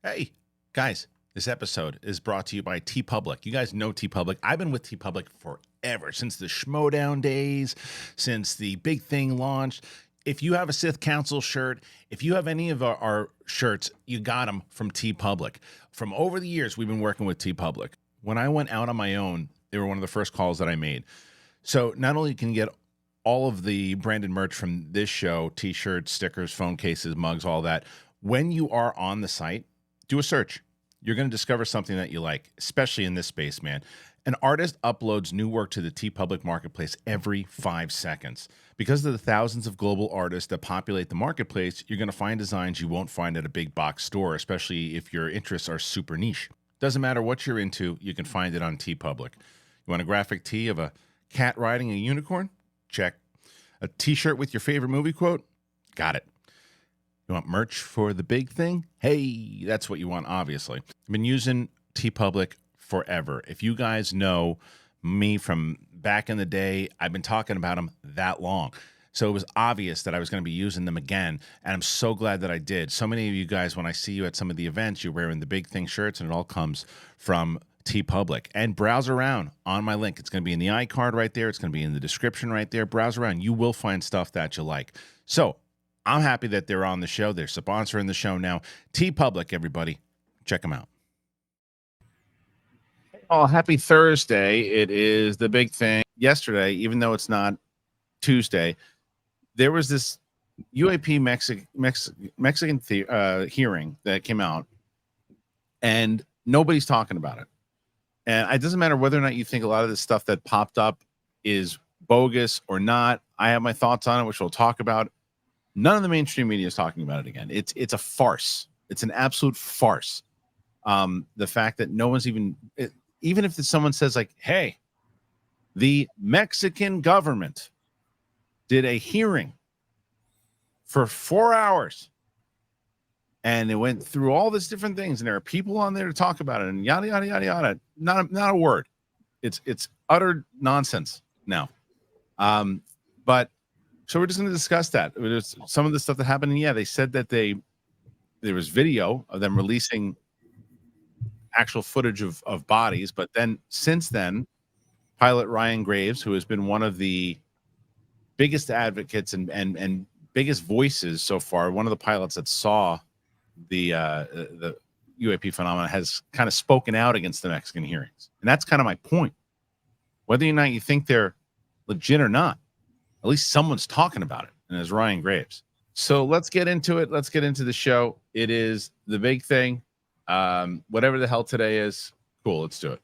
Hey, guys, this episode is brought to you by TeePublic. You guys know TeePublic. I've been with TeePublic forever, since the Schmodown days, since the big thing launched. If you have a Sith Council shirt, if you have any of our shirts, you got them from TeePublic. From over the years, we've been working with TeePublic. When I went out on my own, they were one of the first calls that I made. So not only can you get all of the branded merch from this show, t-shirts, stickers, phone cases, mugs, all that, when you are on the site, do a search. You're going to discover something that you like, especially in this space, man. An artist uploads new work to the TeePublic marketplace every 5 seconds. Because of the thousands of global artists that populate the marketplace, you're going to find designs you won't find at a big box store, especially if your interests are super niche. Doesn't matter what you're into, you can find it on TeePublic. You want a graphic tee of a cat riding a unicorn? Check. A t-shirt with your favorite movie quote? Got it. You want merch for the big thing? Hey, that's what you want, obviously. I've been using TeePublic forever. If you guys know me from back in the day, I've been talking about them that long. So it was obvious that I was going to be using them again, and I'm so glad that I did. So many of you guys, when I see you at some of the events, you're wearing the big thing shirts, and it all comes from TeePublic. And browse around on my link. It's going to be in the iCard right there. It's going to be in the description right there. Browse around. You will find stuff that you like. So I'm happy that they're on the show. They're sponsoring the show now. TeePublic, everybody. Check them out. Oh, happy Thursday. It is the big thing. Yesterday, even though it's not Tuesday, there was this UAP Mexican hearing that came out, and nobody's talking about it. And it doesn't matter whether or not you think a lot of this stuff that popped up is bogus or not. I have my thoughts on it, which we'll talk about. None of the mainstream media is talking about it again. It's a farce. It's an absolute farce. The fact that no one's even if someone says like, hey, the Mexican government did a hearing for 4 hours and it went through all these different things, and there are people on there to talk about it, and yada yada yada yada. Not a word. It's utter nonsense now. But so we're just going to discuss that. There's some of the stuff that happened. And yeah, they said that there was video of them releasing actual footage of bodies. But then since then, pilot Ryan Graves, who has been one of the biggest advocates and biggest voices so far, one of the pilots that saw the UAP phenomena, has kind of spoken out against the Mexican hearings. And that's kind of my point. Whether or not you think they're legit or not, at least someone's talking about it, and it's Ryan Graves. So let's get into it. Let's get into the show. It is the big thing. Whatever the hell today is, cool. Let's do it.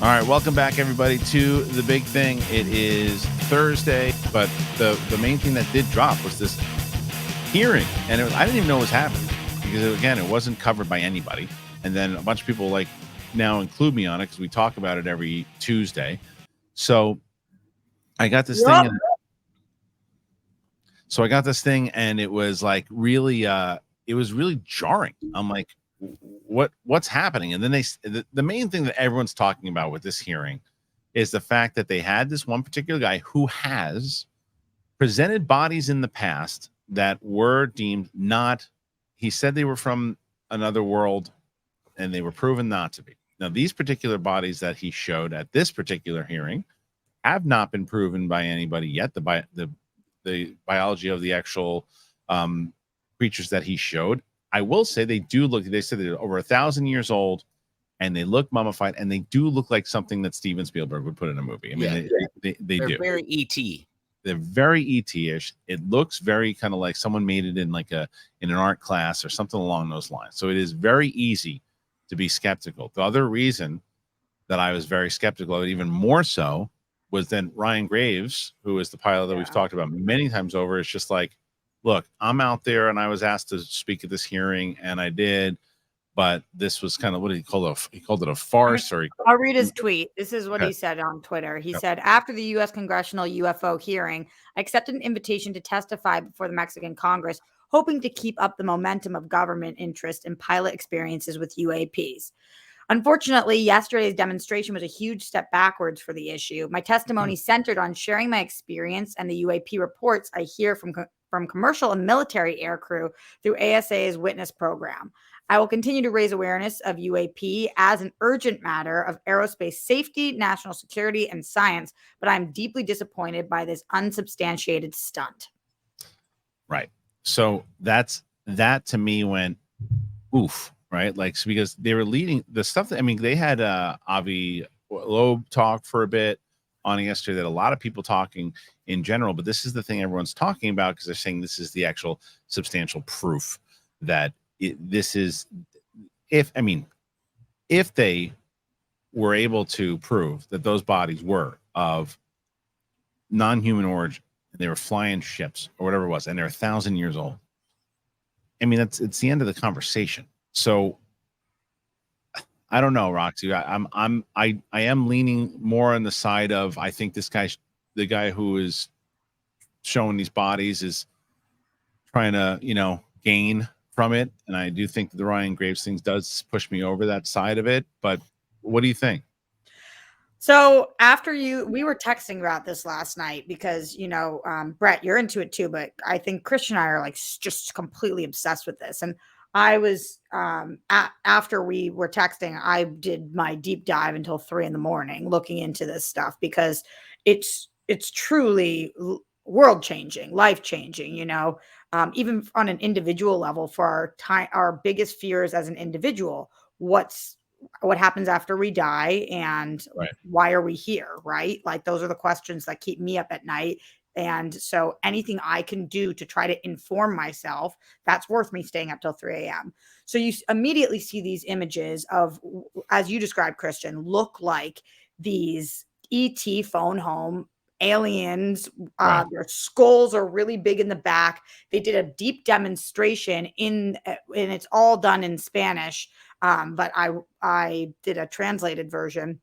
All right, welcome back, everybody, to the big thing. It is Thursday, but the main thing that did drop was this hearing, and I didn't even know it was happening because, again, it wasn't covered by anybody. And then a bunch of people now include me on it because we talk about it every Tuesday. So I got this thing. And it was like really, it was really jarring. I'm like, what's happening? And then the main thing that everyone's talking about with this hearing is the fact that they had this one particular guy who has presented bodies in the past that were deemed not, he said they were from another world, and they were proven not to be. Now, these particular bodies that he showed at this particular hearing have not been proven by anybody yet. The biology of the actual creatures that he showed, I will say they said they're over 1,000 years old, and they look mummified, and they do look like something that Steven Spielberg would put in a movie. I mean, they do. Very E.T. They're very E.T.-ish. It looks very kind of like someone made it in an art class or something along those lines. So it is very easy to be skeptical. The other reason that I was very skeptical of it, even more so, was then Ryan Graves, who is the pilot that we've talked about many times over. It's just like, look, I'm out there and I was asked to speak at this hearing, and I did, but this was kind of, what did he call it? He called it a farce. I'll read his tweet. This is what he said on Twitter. He said, after the U.S. congressional UFO hearing, I accepted an invitation to testify before the Mexican Congress, hoping to keep up the momentum of government interest in pilot experiences with UAPs. Unfortunately, yesterday's demonstration was a huge step backwards for the issue. My testimony centered on sharing my experience and the UAP reports I hear from from commercial and military aircrew through ASA's witness program. I will continue to raise awareness of UAP as an urgent matter of aerospace safety, national security, and science, but I'm deeply disappointed by this unsubstantiated stunt. Right. So that to me went oof, right? Like, so because they were leading the stuff that, I mean, they had Avi Loeb talk for a bit on yesterday, that a lot of people talking in general, but this is the thing everyone's talking about because they're saying this is the actual substantial proof that this is, if they were able to prove that those bodies were of non-human origin, and they were flying ships or whatever it was, and they're 1,000 years old, I mean, it's the end of the conversation. So I don't know, Roxy. I am leaning more on the side of, I think this guy, the guy who is showing these bodies, is trying to, gain from it. And I do think that the Ryan Graves thing does push me over that side of it. But what do you think? So after we were texting about this last night because, Brett, you're into it too, but I think Kristian and I are like just completely obsessed with this. And I was, after we were texting, I did my deep dive until 3 a.m. looking into this stuff because it's truly world changing, life changing, even on an individual level for our biggest fears as an individual. What happens after we die, and right, why are we here? Right. Like, those are the questions that keep me up at night. And so anything I can do to try to inform myself, that's worth me staying up till 3 a.m. So you immediately see these images of, as you described, Kristian, look like these ET phone home aliens. right. Their skulls are really big in the back. They did a deep demonstration and it's all done in Spanish. But I did a translated version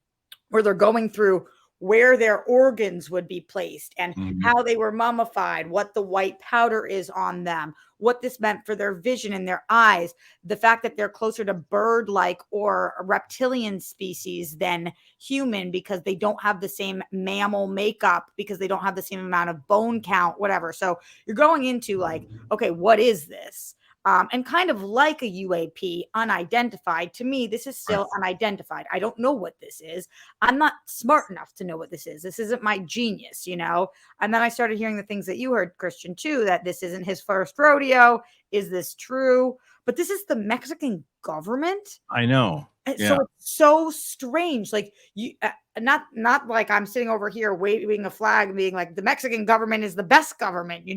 where they're going through where their organs would be placed and how they were mummified, what the white powder is on them, what this meant for their vision and their eyes, the fact that they're closer to bird-like or reptilian species than human because they don't have the same mammal makeup, because they don't have the same amount of bone count, whatever. So you're going into like, okay, what is this? And kind of like a UAP, unidentified. To me, this is still unidentified. I don't know what this is. I'm not smart enough to know what this is. This isn't my genius, And then I started hearing the things that you heard, Kristian, too, that this isn't his first rodeo. Is this true? But this is the Mexican government. I know. Yeah. So it's so strange. Like, you, not like I'm sitting over here waving a flag and being like, the Mexican government is the best government.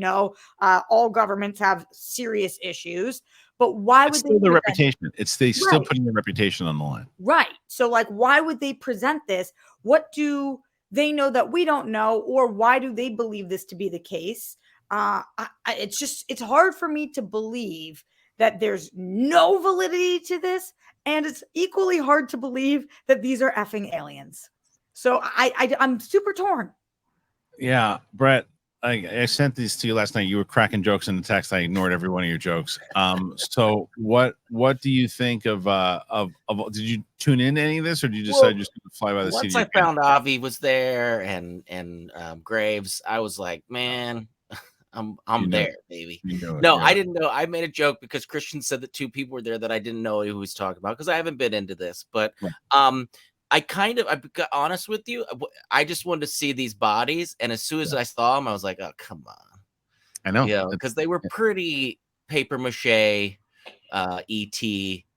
All governments have serious issues, but why would still they the reputation? It's they still putting their reputation on the line, right? So, like, why would they present this? What do they know that we don't know, or why do they believe this to be the case? It's hard for me to believe that there's no validity to this. And it's equally hard to believe that these are effing aliens. So I'm super torn. Yeah, Brett, I sent these to you last night. You were cracking jokes in the text. I ignored every one of your jokes. So what do you think of did you tune in to any of this, or did you decide just to fly by the seat? Once I found Avi was there and Graves, I was like, man, I'm there, baby. No, I didn't know. I made a joke because Kristian said that 2 people were there that I didn't know who he was talking about because I haven't been into this. But I got honest with you. I just wanted to see these bodies, and as soon as I saw them, I was like, oh, come on. I know. Because they were pretty paper mache, ET.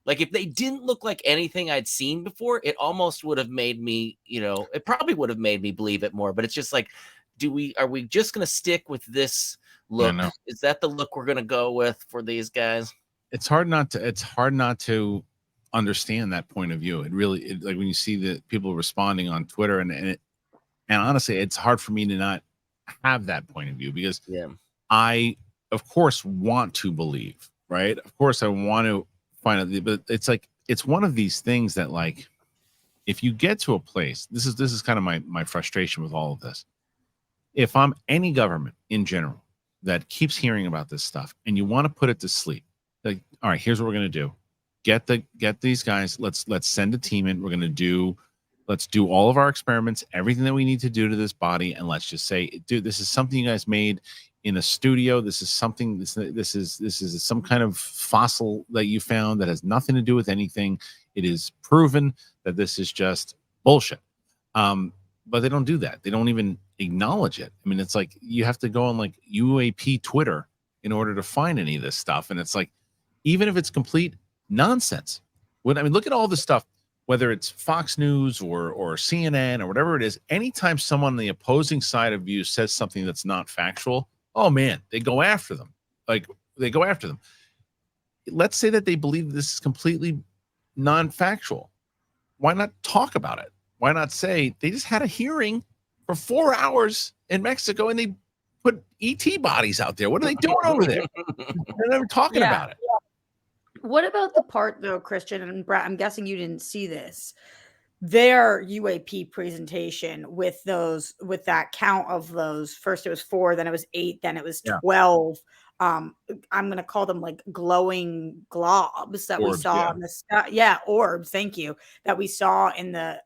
Like, if they didn't look like anything I'd seen before, it almost would have made me, it probably would have made me believe it more. But it's just like, are we just going to stick with this look? Is that the look we're going to go with for these guys? It's hard not to understand that point of view. It really, like, when you see the people responding on Twitter and honestly, it's hard for me to not have that point of view because I, of course, want to believe, right? Of course, I want to find out, but it's like, it's one of these things that, like, if you get to a place, this is kind of my frustration with all of this. If I'm any government in general that keeps hearing about this stuff and you want to put it to sleep, like, all right, here's what we're going to do. Get these guys. Let's send a team in. Let's do all of our experiments, everything that we need to do to this body. And let's just say, dude, this is something you guys made in a studio. This is something. This is some kind of fossil that you found that has nothing to do with anything. It is proven that this is just bullshit. But they don't do that. They don't even acknowledge it. I mean, it's like you have to go on like UAP Twitter in order to find any of this stuff. And it's like, even if it's complete nonsense, look at all the stuff, whether it's Fox News or CNN or whatever it is, anytime someone on the opposing side of you says something that's not factual, oh man, they go after them. Let's say that they believe this is completely non-factual. Why not talk about it? Why not say they just had a hearing for 4 hours in Mexico and they put ET bodies out there? What are they doing over there? They're never talking about it. What about the part though, Kristian and Brett? I'm guessing you didn't see this. Their UAP presentation with that count of those. First it was 4, then it was 8, then it was 12. I'm gonna call them like glowing globs that orbs, we saw in the sky. Yeah, orbs. Thank you. That we saw in the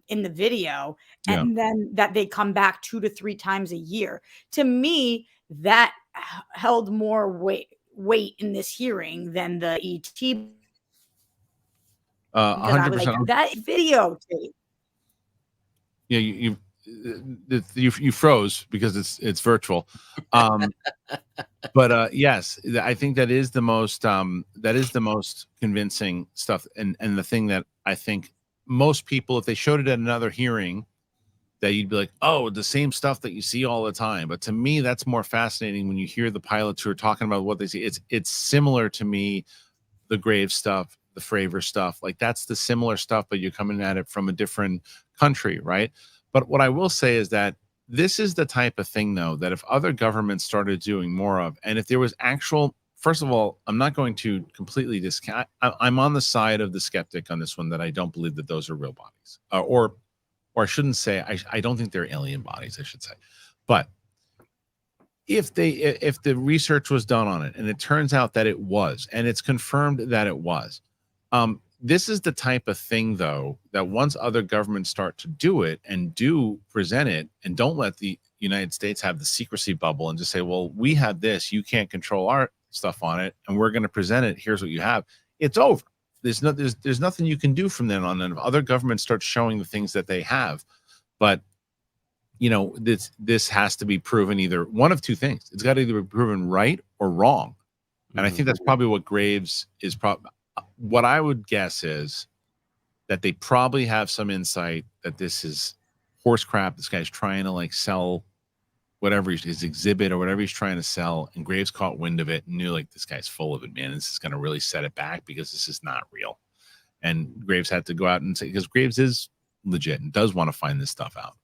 video, and then that they come back 2 to 3 times a year. To me, that held more weight in this hearing than the ET. Because I was like, that videotape. Yeah, you froze because it's virtual. But yes, I think that is the most convincing stuff, and the thing that I think most people, if they showed it at another hearing, that you'd be like, oh, the same stuff that you see all the time. But to me, that's more fascinating when you hear the pilots who are talking about what they see. It's similar to me, the Graves stuff, the Fravor stuff, like that's the similar stuff, but you're coming at it from a different country, right? But what I will say is that this is the type of thing, though, that if other governments started doing more of, and if there was actual, first of all, I'm not going to completely discount. I'm on the side of the skeptic on this one, that I don't believe that those are real bodies, or I shouldn't say, I don't think they're alien bodies, I should say. But if the research was done on it and it turns out that it was, and it's confirmed that it was, this is the type of thing, though, that once other governments start to do it and do present it, and don't let the United States have the secrecy bubble and just say, well, we have this, you can't control our stuff on it, and we're going to present it, here's what you have, it's over. There's nothing you can do from then on. And if other governments start showing the things that they have, but this has to be proven either one of two things. It's got to either be proven right or wrong. And I think that's probably what Graves is. What I would guess is that they probably have some insight that this is horse crap. This guy's trying to sell whatever his exhibit or whatever he's trying to sell. And Graves caught wind of it and knew, like, this guy's full of it, man. This is going to really set it back because this is not real. And Graves had to go out and say, because Graves is legit and does want to find this stuff out.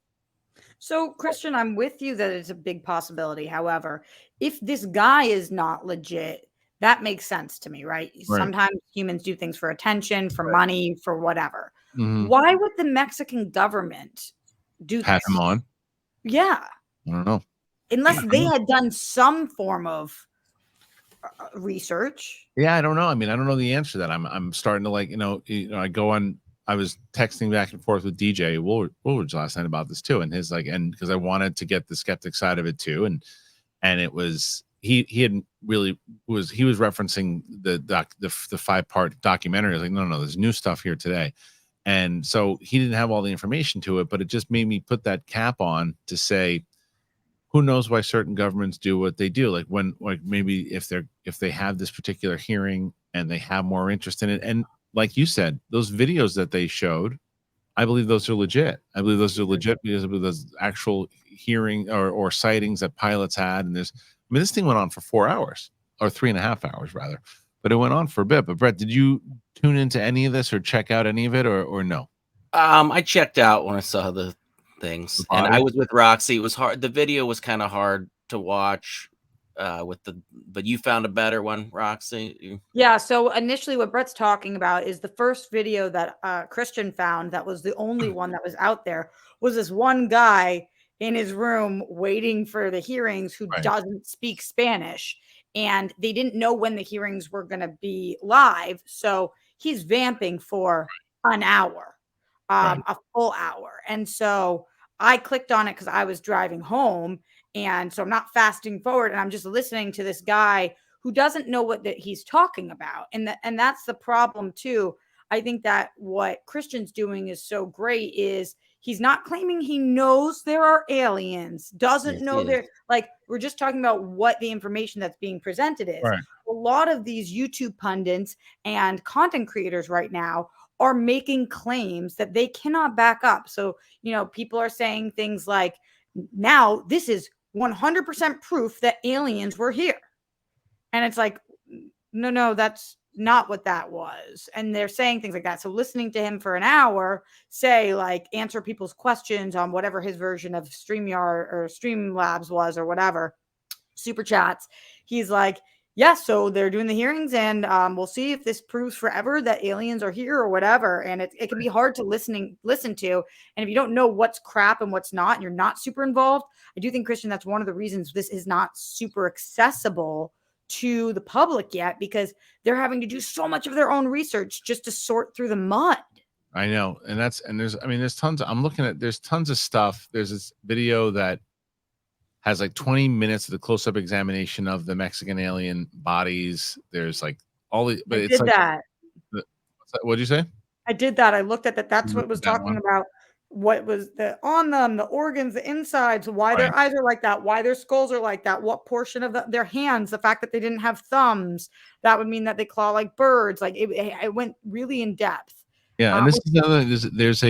So, Kristian, I'm with you that it's a big possibility. However, if this guy is not legit, that makes sense to me, right? Sometimes humans do things for attention, for money, for whatever. Why would the Mexican government do have him on? Yeah. I don't know. Unless they had done some form of research. Yeah, I don't know. I mean, I don't know the answer to that. I'm starting to I go on. I was texting back and forth with DJ Woolridge last night about this too, and his and because I wanted to get the skeptic side of it too, and it was he was referencing the 5-part documentary. I was like, no, there's new stuff here today, and so he didn't have all the information to it, but it just made me put that cap on to say, who knows why certain governments do what they do? Maybe if they have this particular hearing and they have more interest in it, and like you said, those videos that they showed, I believe those are legit. I believe those are legit because of those actual hearing or sightings that pilots had. And this thing went on for 4 hours, or 3.5 hours rather, but it went on for a bit. But Brett, did you tune into any of this or check out any of it or no? I checked out when I saw the things, and I was with Roxy. It was hard. The video was kind of hard to watch but you found a better one, Roxy. Yeah. So initially what Brett's talking about is the first video that Kristian found that was the only one that was out there, was this one guy in his room waiting for the hearings who doesn't speak Spanish, and they didn't know when the hearings were going to be live. So he's vamping for an hour, a full hour. And so I clicked on it because I was driving home, And so I'm not fasting forward, and I'm just listening to this guy who doesn't know what he's talking about. And that's the problem too. I think that what Kristian's doing is so great is he's not claiming he knows there are aliens, doesn't know they're like, we're just talking about what the information that's being presented is. Right. A lot of these YouTube pundits and content creators right now are making claims that they cannot back up. So, people are saying things like, now this is 100% proof that aliens were here. And it's like, no, that's not what that was. And they're saying things like that. So listening to him for an hour say, like, answer people's questions on whatever his version of StreamYard or Streamlabs was or whatever, super chats. He's like, yes, so they're doing the hearings, and we'll see if this proves forever that aliens are here or whatever. And it can be hard to listen to. And if you don't know what's crap and what's not, and you're not super involved, I do think, Kristian, that's one of the reasons this is not super accessible to the public yet, because they're having to do so much of their own research just to sort through the mud. I know. And there's tons there's tons of stuff. There's this video that has like 20 minutes of the close-up examination of the Mexican alien bodies. There's like all the, but it's like that. What'd you say? I did that. I looked at that. That's what it was talking about. What was on them, the organs, the insides, why their eyes are like that, why their skulls are like that, what portion of their hands, the fact that they didn't have thumbs, that would mean that they claw like birds. Like it went really in depth. Yeah, and this is another. There's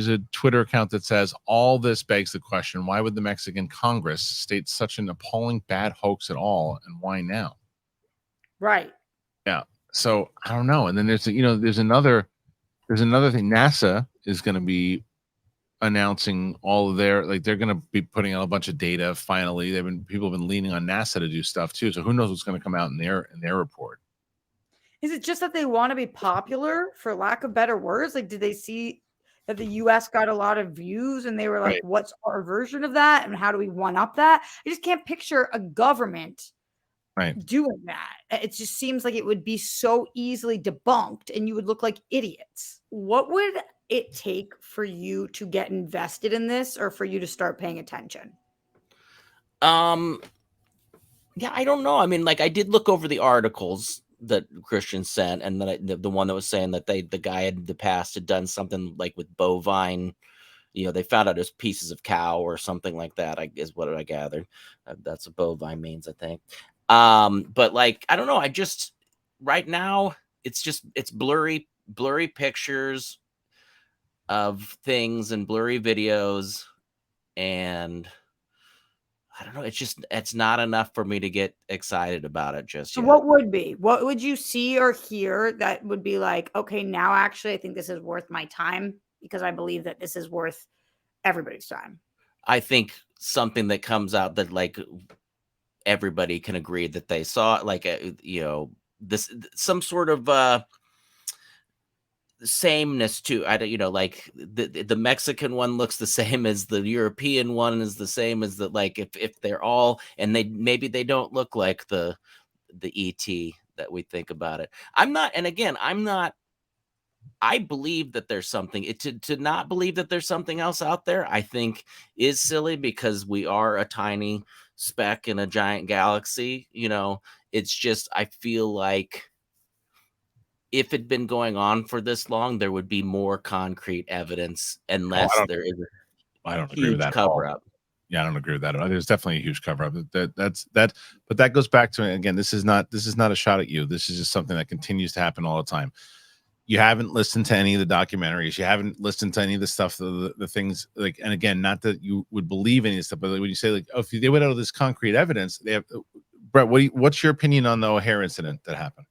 a Twitter account that says all this begs the question: why would the Mexican Congress state such an appalling bad hoax at all, and why now? Right. Yeah. So I don't know. And then there's another thing. NASA is going to be announcing all of their, like, they're going to be putting out a bunch of data. Finally, people have been leaning on NASA to do stuff too. So who knows what's going to come out in their report? Is it just that they want to be popular, for lack of better words? Like, did they see that the U.S. got a lot of views and they were like, what's our version of that? And how do we one up that? I just can't picture a government doing that. It just seems like it would be so easily debunked and you would look like idiots. What would it take for you to get invested in this, or for you to start paying attention? Yeah, I don't know. I mean, like, I did look over the articles that Kristian sent, and then the one that was saying that the guy in the past had done something like with bovine, they found out as pieces of cow or something like that, is what I gathered. That's what bovine means, I think. But like, I don't know. I just, right now, it's blurry pictures of things and blurry videos, and I don't know. It's not enough for me to get excited about it just yet. What would you see or hear that would be like, okay, now actually I think this is worth my time, because I believe that this is worth everybody's time? I think something that comes out that, like, everybody can agree that they saw, like, this, some sort of sameness to, like the Mexican one looks the same as the European one, is the same as the, like, if they're all, and maybe they don't look like the ET that we think about it. I believe that there's something. To not believe that there's something else out there, I think, is silly, because we are a tiny speck in a giant galaxy. It's just, I feel like if it'd been going on for this long, there would be more concrete evidence, unless there is I don't agree with that cover up. Yeah, I don't agree with that. There's definitely a huge cover up. But that goes back to, again, this is not a shot at you. This is just something that continues to happen all the time. You haven't listened to any of the documentaries. You haven't listened to any of the stuff, the things, like, and again, not that you would believe any of this stuff, but when you say, like, oh, if they went out of this concrete evidence, they have. Brett, what's your opinion on the O'Hare incident that happened?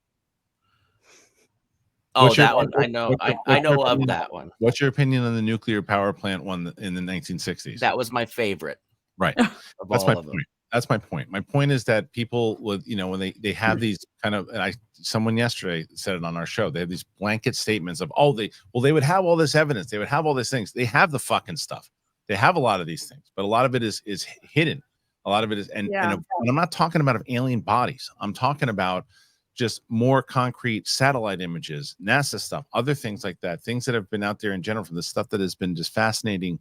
That one, I know. I know of that one. What's your opinion on the nuclear power plant one in the 1960s? That was my favorite. Right. That's my point. That's my point. My point is that people with, when they have these kind of, and someone yesterday said it on our show, they have these blanket statements of, they would have all this evidence. They would have all these things. They have the fucking stuff. They have a lot of these things, but a lot of it is hidden. A lot of it is, and I'm not talking about of alien bodies. I'm talking about just more concrete satellite images, NASA stuff, other things like that, things that have been out there in general, from the stuff that has been just fascinating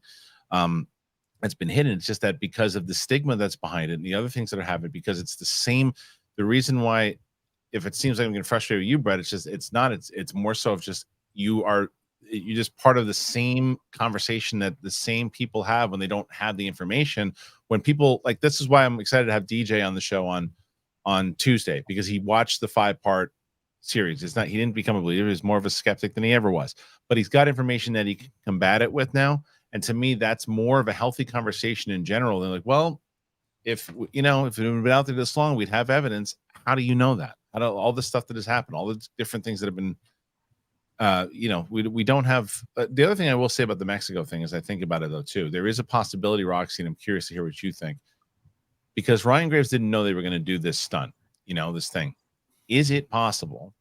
that's been hidden. It's just that because of the stigma that's behind it and the other things that are happening, because it's the same. The reason why, if it seems like I'm getting frustrated with you, Brett, it's not. It's more so of just you're just part of the same conversation that the same people have when they don't have the information. When people like, this is why I'm excited to have DJ on the show on Tuesday, because he watched the 5-part series. He didn't become a believer. He's more of a skeptic than he ever was, but he's got information that he can combat it with now. And to me, that's more of a healthy conversation in general. They're like, well, if we've been out there this long, we'd have evidence. How do you know that? How do all the stuff that has happened, all the different things that have been, we don't have. The other thing I will say about the Mexico thing is, I think about it though too. There is a possibility, Roxy, and I'm curious to hear what you think, because Ryan Graves didn't know they were going to do this stunt. This thing. Is it possible?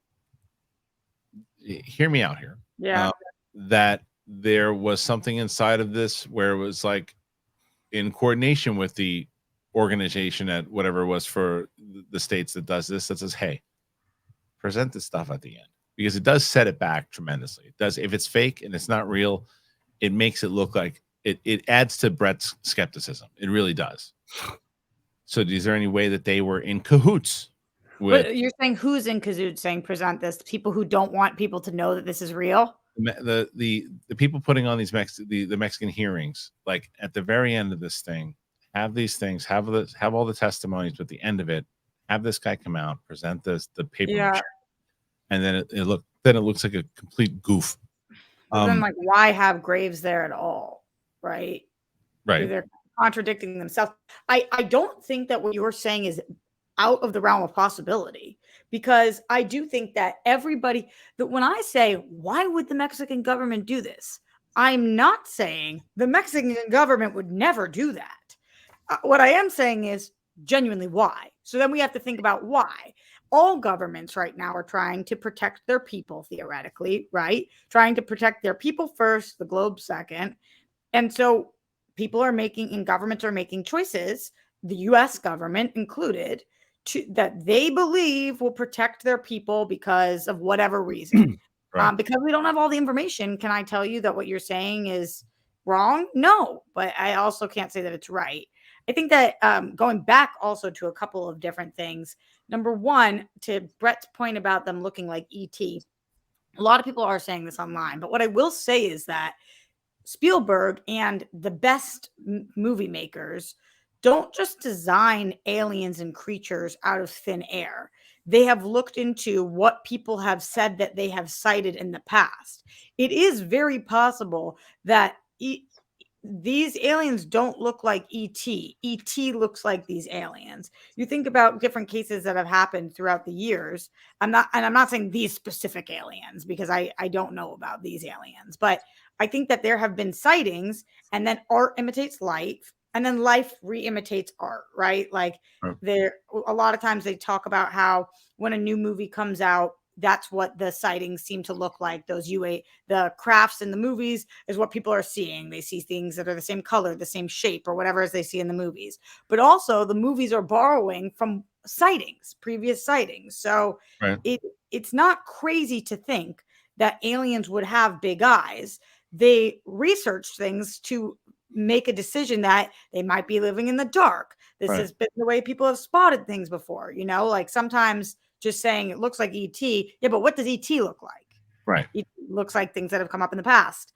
Hear me out here. Yeah. That there was something inside of this where it was like in coordination with the organization at whatever it was for the states that does this, that says, hey, present this stuff at the end, because it does set it back tremendously. It does. If it's fake and it's not real, it makes it look like it adds to Brett's skepticism. It really does. So is there any way that they were in cahoots with? But you're saying who's in cahoots saying present this? People who don't want people to know that this is real? The people putting on these the Mexican hearings, like at the very end of this thing, have these things, have all the testimonies, but at the end of it, have this guy come out, present the paper, Yeah. and then it looks like a complete goof. Then like, why have Graves there at all? Right. They're contradicting themselves. I don't think that what you're saying is out of the realm of possibility, because I do think that when I say, why would the Mexican government do this? I'm not saying the Mexican government would never do that. What I am saying is genuinely why. So then we have to think about why. All governments right now are trying to protect their people, theoretically, right? Trying to protect their people first, the globe second. And so governments are making choices, the US government included, that they believe will protect their people because of whatever reason. Right. Because we don't have all the information. Can I tell you that what you're saying is wrong? No, but I also can't say that it's right. I think that going back also to a couple of different things. Number one, to Brett's point about them looking like ET, a lot of people are saying this online, but what I will say is that Spielberg and the best movie makers don't just design aliens and creatures out of thin air. They have looked into what people have said that they have cited in the past. It is very possible that these aliens don't look like ET. ET looks like these aliens. You think about different cases that have happened throughout the years. I'm not saying these specific aliens, because I don't know about these aliens, but I think that there have been sightings, and then art imitates life, and then life re-imitates art, right? Like a lot of times they talk about how when a new movie comes out, that's what the sightings seem to look like. The crafts in the movies is what people are seeing. They see things that are the same color, the same shape, or whatever as they see in the movies. But also the movies are borrowing from previous sightings. So it's not crazy to think that aliens would have big eyes. They researched things to make a decision that they might be living in the dark. This has been the way people have spotted things before, like sometimes just saying it looks like ET. Yeah, but what does ET look like? Right. It looks like things that have come up in the past.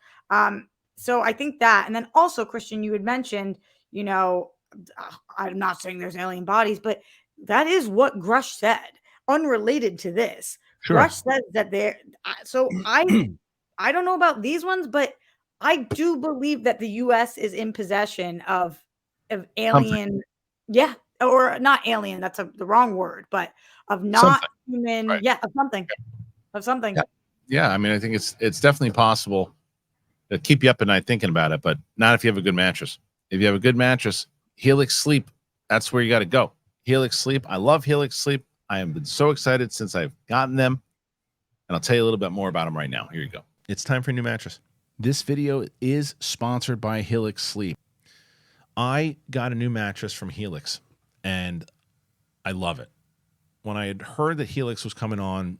So I think that, and then also, Kristian, you had mentioned, I'm not saying there's alien bodies, but that is what Grush said, unrelated to this. Sure. Grush said that so I don't know about these ones, but I do believe that the U.S. is in possession of alien, or not alien. That's the wrong word, but of not human, of something. Yeah. I mean, I think it's definitely possible to keep you up at night thinking about it, but not if you have a good mattress. If you have a good mattress, Helix Sleep, that's where you got to go. Helix Sleep. I love Helix Sleep. I have been so excited since I've gotten them, and I'll tell you a little bit more about them right now. Here you go. It's time for a new mattress. This video is sponsored by Helix Sleep. I got a new mattress from Helix, and I love it. When I had heard that Helix was coming on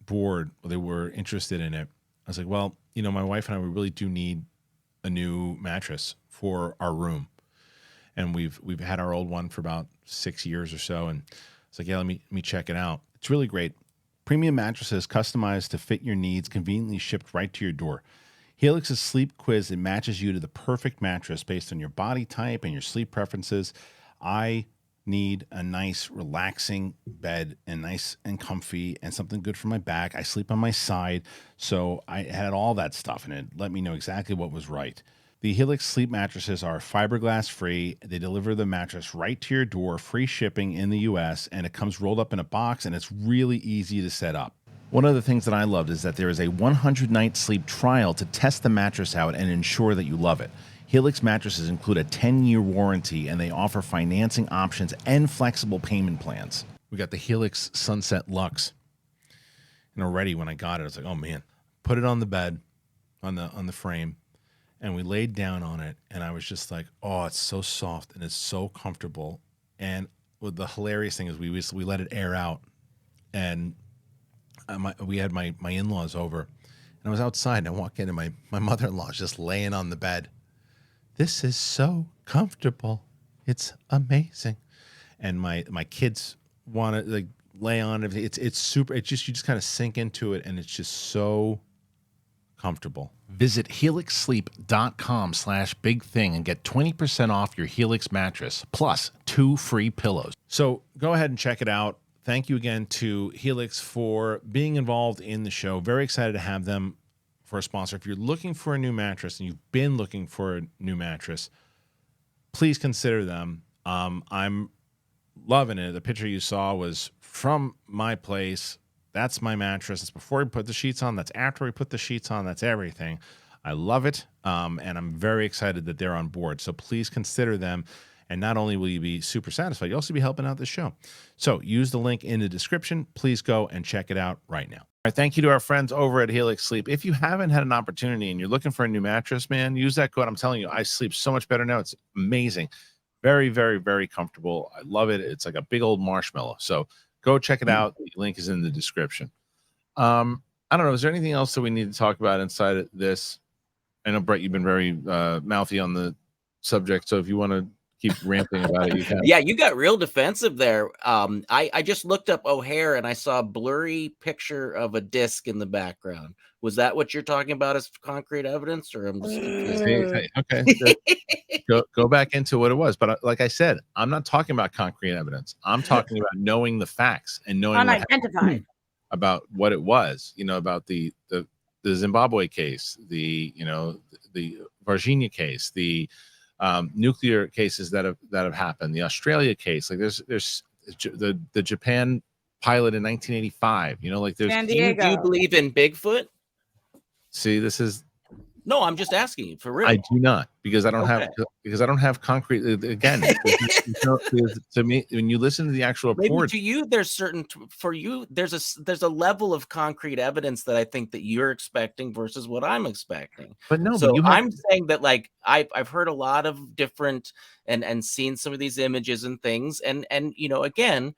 board, or they were interested in it, I was like, well, my wife and I, we really do need a new mattress for our room. and we've had our old one for about 6 years or so, and it's like, yeah, let me check it out. It's really great. Premium mattresses customized to fit your needs, conveniently shipped right to your door. Helix's sleep quiz, it matches you to the perfect mattress based on your body type and your sleep preferences. I need a nice, relaxing bed and nice and comfy and something good for my back. I sleep on my side, so I had all that stuff, and it let me know exactly what was right. The Helix Sleep mattresses are fiberglass free. They deliver the mattress right to your door, free shipping in the US, and it comes rolled up in a box, and it's really easy to set up. One of the things that I loved is that there is a 100-night sleep trial to test the mattress out and ensure that you love it. Helix mattresses include a 10-year warranty, and they offer financing options and flexible payment plans. We got the Helix Sunset Luxe, and already when I got it, I was like, oh man, put it on the bed, on the frame. And we laid down on it, and I was just like, oh, it's so soft and it's so comfortable. And what the hilarious thing is we let it air out, and we had my in-laws over, and I was outside, and I walk in, and my mother-in-law is just laying on the bed. This is so comfortable. It's amazing. And my kids want to like lay on it. It's super. It's just, you just kind of sink into it, and it's just so comfortable. Visit helixsleep.com/bigthing and get 20% off your Helix mattress plus 2 free pillows. So go ahead and check it out. Thank you again to Helix for being involved in the show. Very excited to have them for a sponsor. If you're looking for a new mattress and you've been looking for a new mattress, please consider them. I'm loving it. The picture you saw was from my place. That's my mattress. It's before we put the sheets on. That's after we put the sheets on. That's everything. I love it, and I'm very excited that they're on board. So please consider them, and not only will you be super satisfied, you'll also be helping out the show. So use the link in the description. Please go and check it out right now. All right, thank you to our friends over at Helix Sleep. If you haven't had an opportunity and you're looking for a new mattress, man, use that code. I'm telling you, I sleep so much better now. It's amazing. Very, very, very comfortable. I love it. It's like a big old marshmallow. So go check it out. The link is in the description. I don't know. Is there anything else that we need to talk about inside of this? I know, Brett, you've been very mouthy on the subject. So if you want to keep ranting about it, you can. Yeah, you got real defensive there. I just looked up O'Hare and I saw a blurry picture of a disc in the background. Was that what you're talking about as concrete evidence, or I'm just confused? Okay, go back into what it was. But like I said, I'm not talking about concrete evidence. I'm talking about knowing the facts and knowing unidentified about what it was. You know, about the Zimbabwe case, the Virginia case, the nuclear cases that have happened, the Australia case. Like there's the Japan pilot in 1985. You know, like there's. San Do you believe in Bigfoot? See, this is. No, I'm just asking you for real. I do not, because I don't have concrete. Again, to me, when you listen to the actual report, to you, there's a level of concrete evidence that I think that you're expecting versus what I'm expecting. But no, so but I'm saying that like I've heard a lot of different and seen some of these images and things, and you know, again,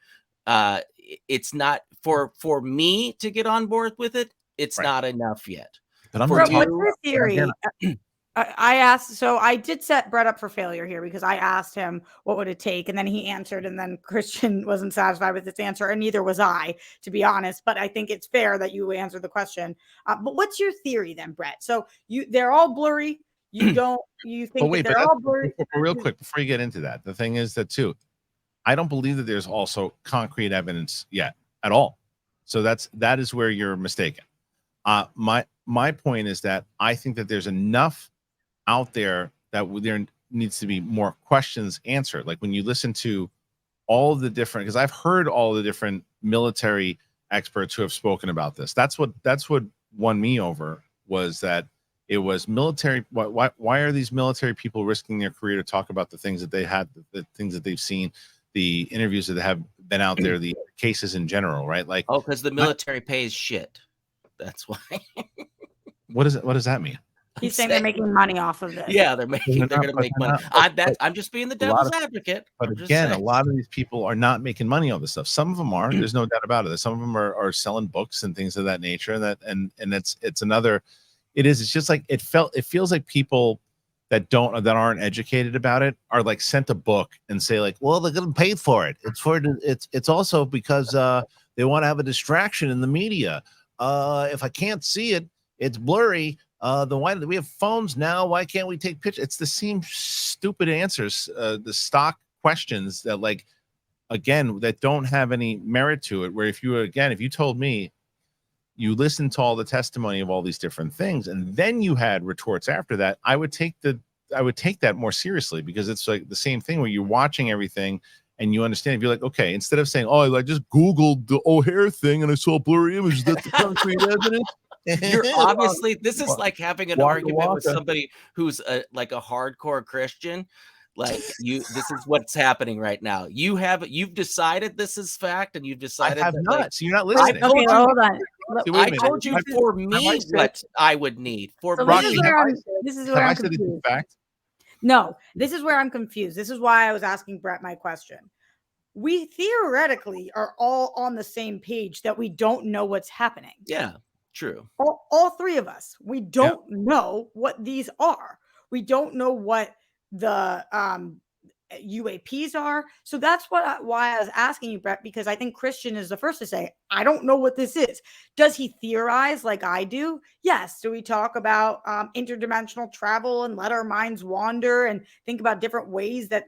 it's not for me to get on board with it. It's not enough yet. But what's your theory? I asked, so I did set Brett up for failure here because I asked him what would it take, and then he answered, and then Kristian wasn't satisfied with his answer, and neither was I, to be honest. But I think it's fair that you answered the question. But what's your theory then, Brett? So they're all blurry. You think they're all blurry? Real quick, before you get into that, the thing is that too, I don't believe that there's also concrete evidence yet at all. So that is where you're mistaken. My point is that I think that there's enough out there that there needs to be more questions answered. Like when you listen to all of the different, because I've heard all the different military experts who have spoken about this. That's what won me over, was that it was military. Why are these military people risking their career to talk about the things that they had, the things that they've seen, the interviews that have been out there, the cases in general, right? Like, because the military pays shit. That's why. What does that mean? He's saying they're making money off of this. Yeah, they're going to make money. I'm just being the devil's advocate. But again, a lot of these people are not making money on this stuff. Some of them are. There's no doubt about it. Some of them are selling books and things of that nature. And it's another. It is. It's just like it feels like people that aren't educated about it are like sent a book and say like, well, they're gonna pay for it. It's also because they want to have a distraction in the media. If I can't see it, it's blurry. Then why do we have phones now? Why can't we take pictures? It's the same stupid answers, the stock questions that like, again, that don't have any merit to it. Where if you told me you listened to all the testimony of all these different things, and then you had retorts after that, I would take that more seriously, because it's like the same thing where you're watching everything and you understand. If you're like, okay, instead of saying, oh, I just Googled the O'Hare thing and I saw blurry images, that's the concrete evidence. You're obviously, this is like having an argument with somebody who's like a hardcore Christian. Like this is what's happening right now. You've decided this is fact, and you've decided I have that, not. like, so you're not listening. Okay, hold on. I told you for me what I would need for me. This is where I'm confused. No, this is where I'm confused. This is why I was asking Brett my question. We theoretically are all on the same page that we don't know what's happening. Yeah, true. All three of us. We don't know what these are. We don't know what the UAPs are. So that's why I was asking you, Brett, because I think Kristian is the first to say, I don't know what this is. Does he theorize like I do? Yes. Do we talk about interdimensional travel and let our minds wander and think about different ways that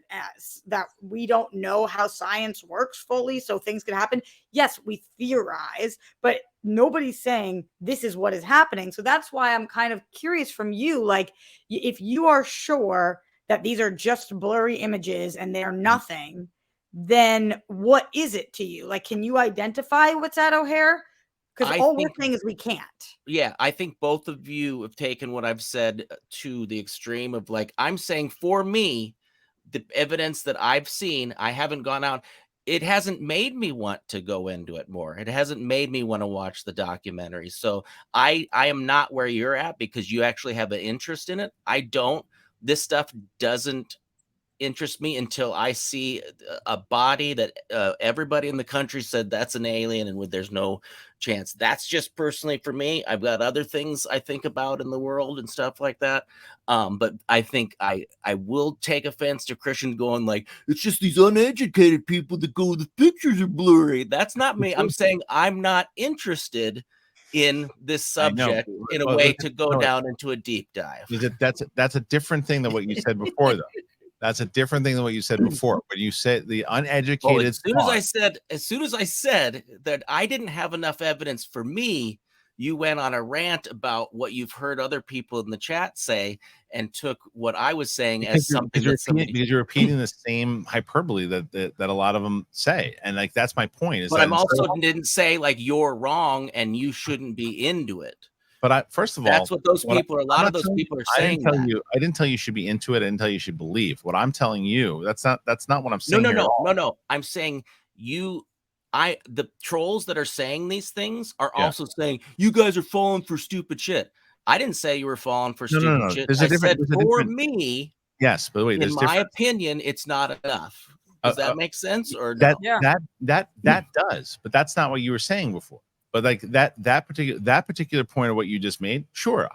we don't know how science works fully, so things can happen? Yes, we theorize, but nobody's saying this is what is happening. So that's why I'm kind of curious from you, like, if you are sure that these are just blurry images and they're nothing, then what is it to you? Like, can you identify what's at O'Hare? Because all we're saying is we can't. Yeah, I think both of you have taken what I've said to the extreme of, like, I'm saying for me, the evidence that I've seen, I haven't gone out. It hasn't made me want to go into it more. It hasn't made me want to watch the documentary. So I am not where you're at, because you actually have an interest in it. I don't. This stuff doesn't interest me until I see a body that everybody in the country said that's an alien, and there's no chance. That's just personally for me. I've got other things I think about in the world and stuff like that. But I think I will take offense to Kristian going like, it's just these uneducated people that go, the pictures are blurry. That's not me. I'm saying I'm not interested in this subject in a way to go down into a deep dive. That's a different thing than what you said before, though. That's a different thing than what you said before. When you said the uneducated, as soon as I said that I didn't have enough evidence for me, you went on a rant about what you've heard other people in the chat say, and took what I was saying as something because you're repeating the same hyperbole that a lot of them say, and like that's my point. Is but I'm also didn't say like you're wrong and you shouldn't be into it. But first of all, that's what those people. A lot of those people are saying. I didn't tell you should be into it. I didn't tell you should believe. What I'm telling you, that's not what I'm saying. No. I'm saying the trolls that are saying these things are also saying you guys are falling for stupid shit. I didn't say you were falling for stupid shit. I said for me. Yes, but wait, in my opinion, it's not enough. Does that make sense? Or that does, but that's not what you were saying before. But like that particular point of what you just made, sure.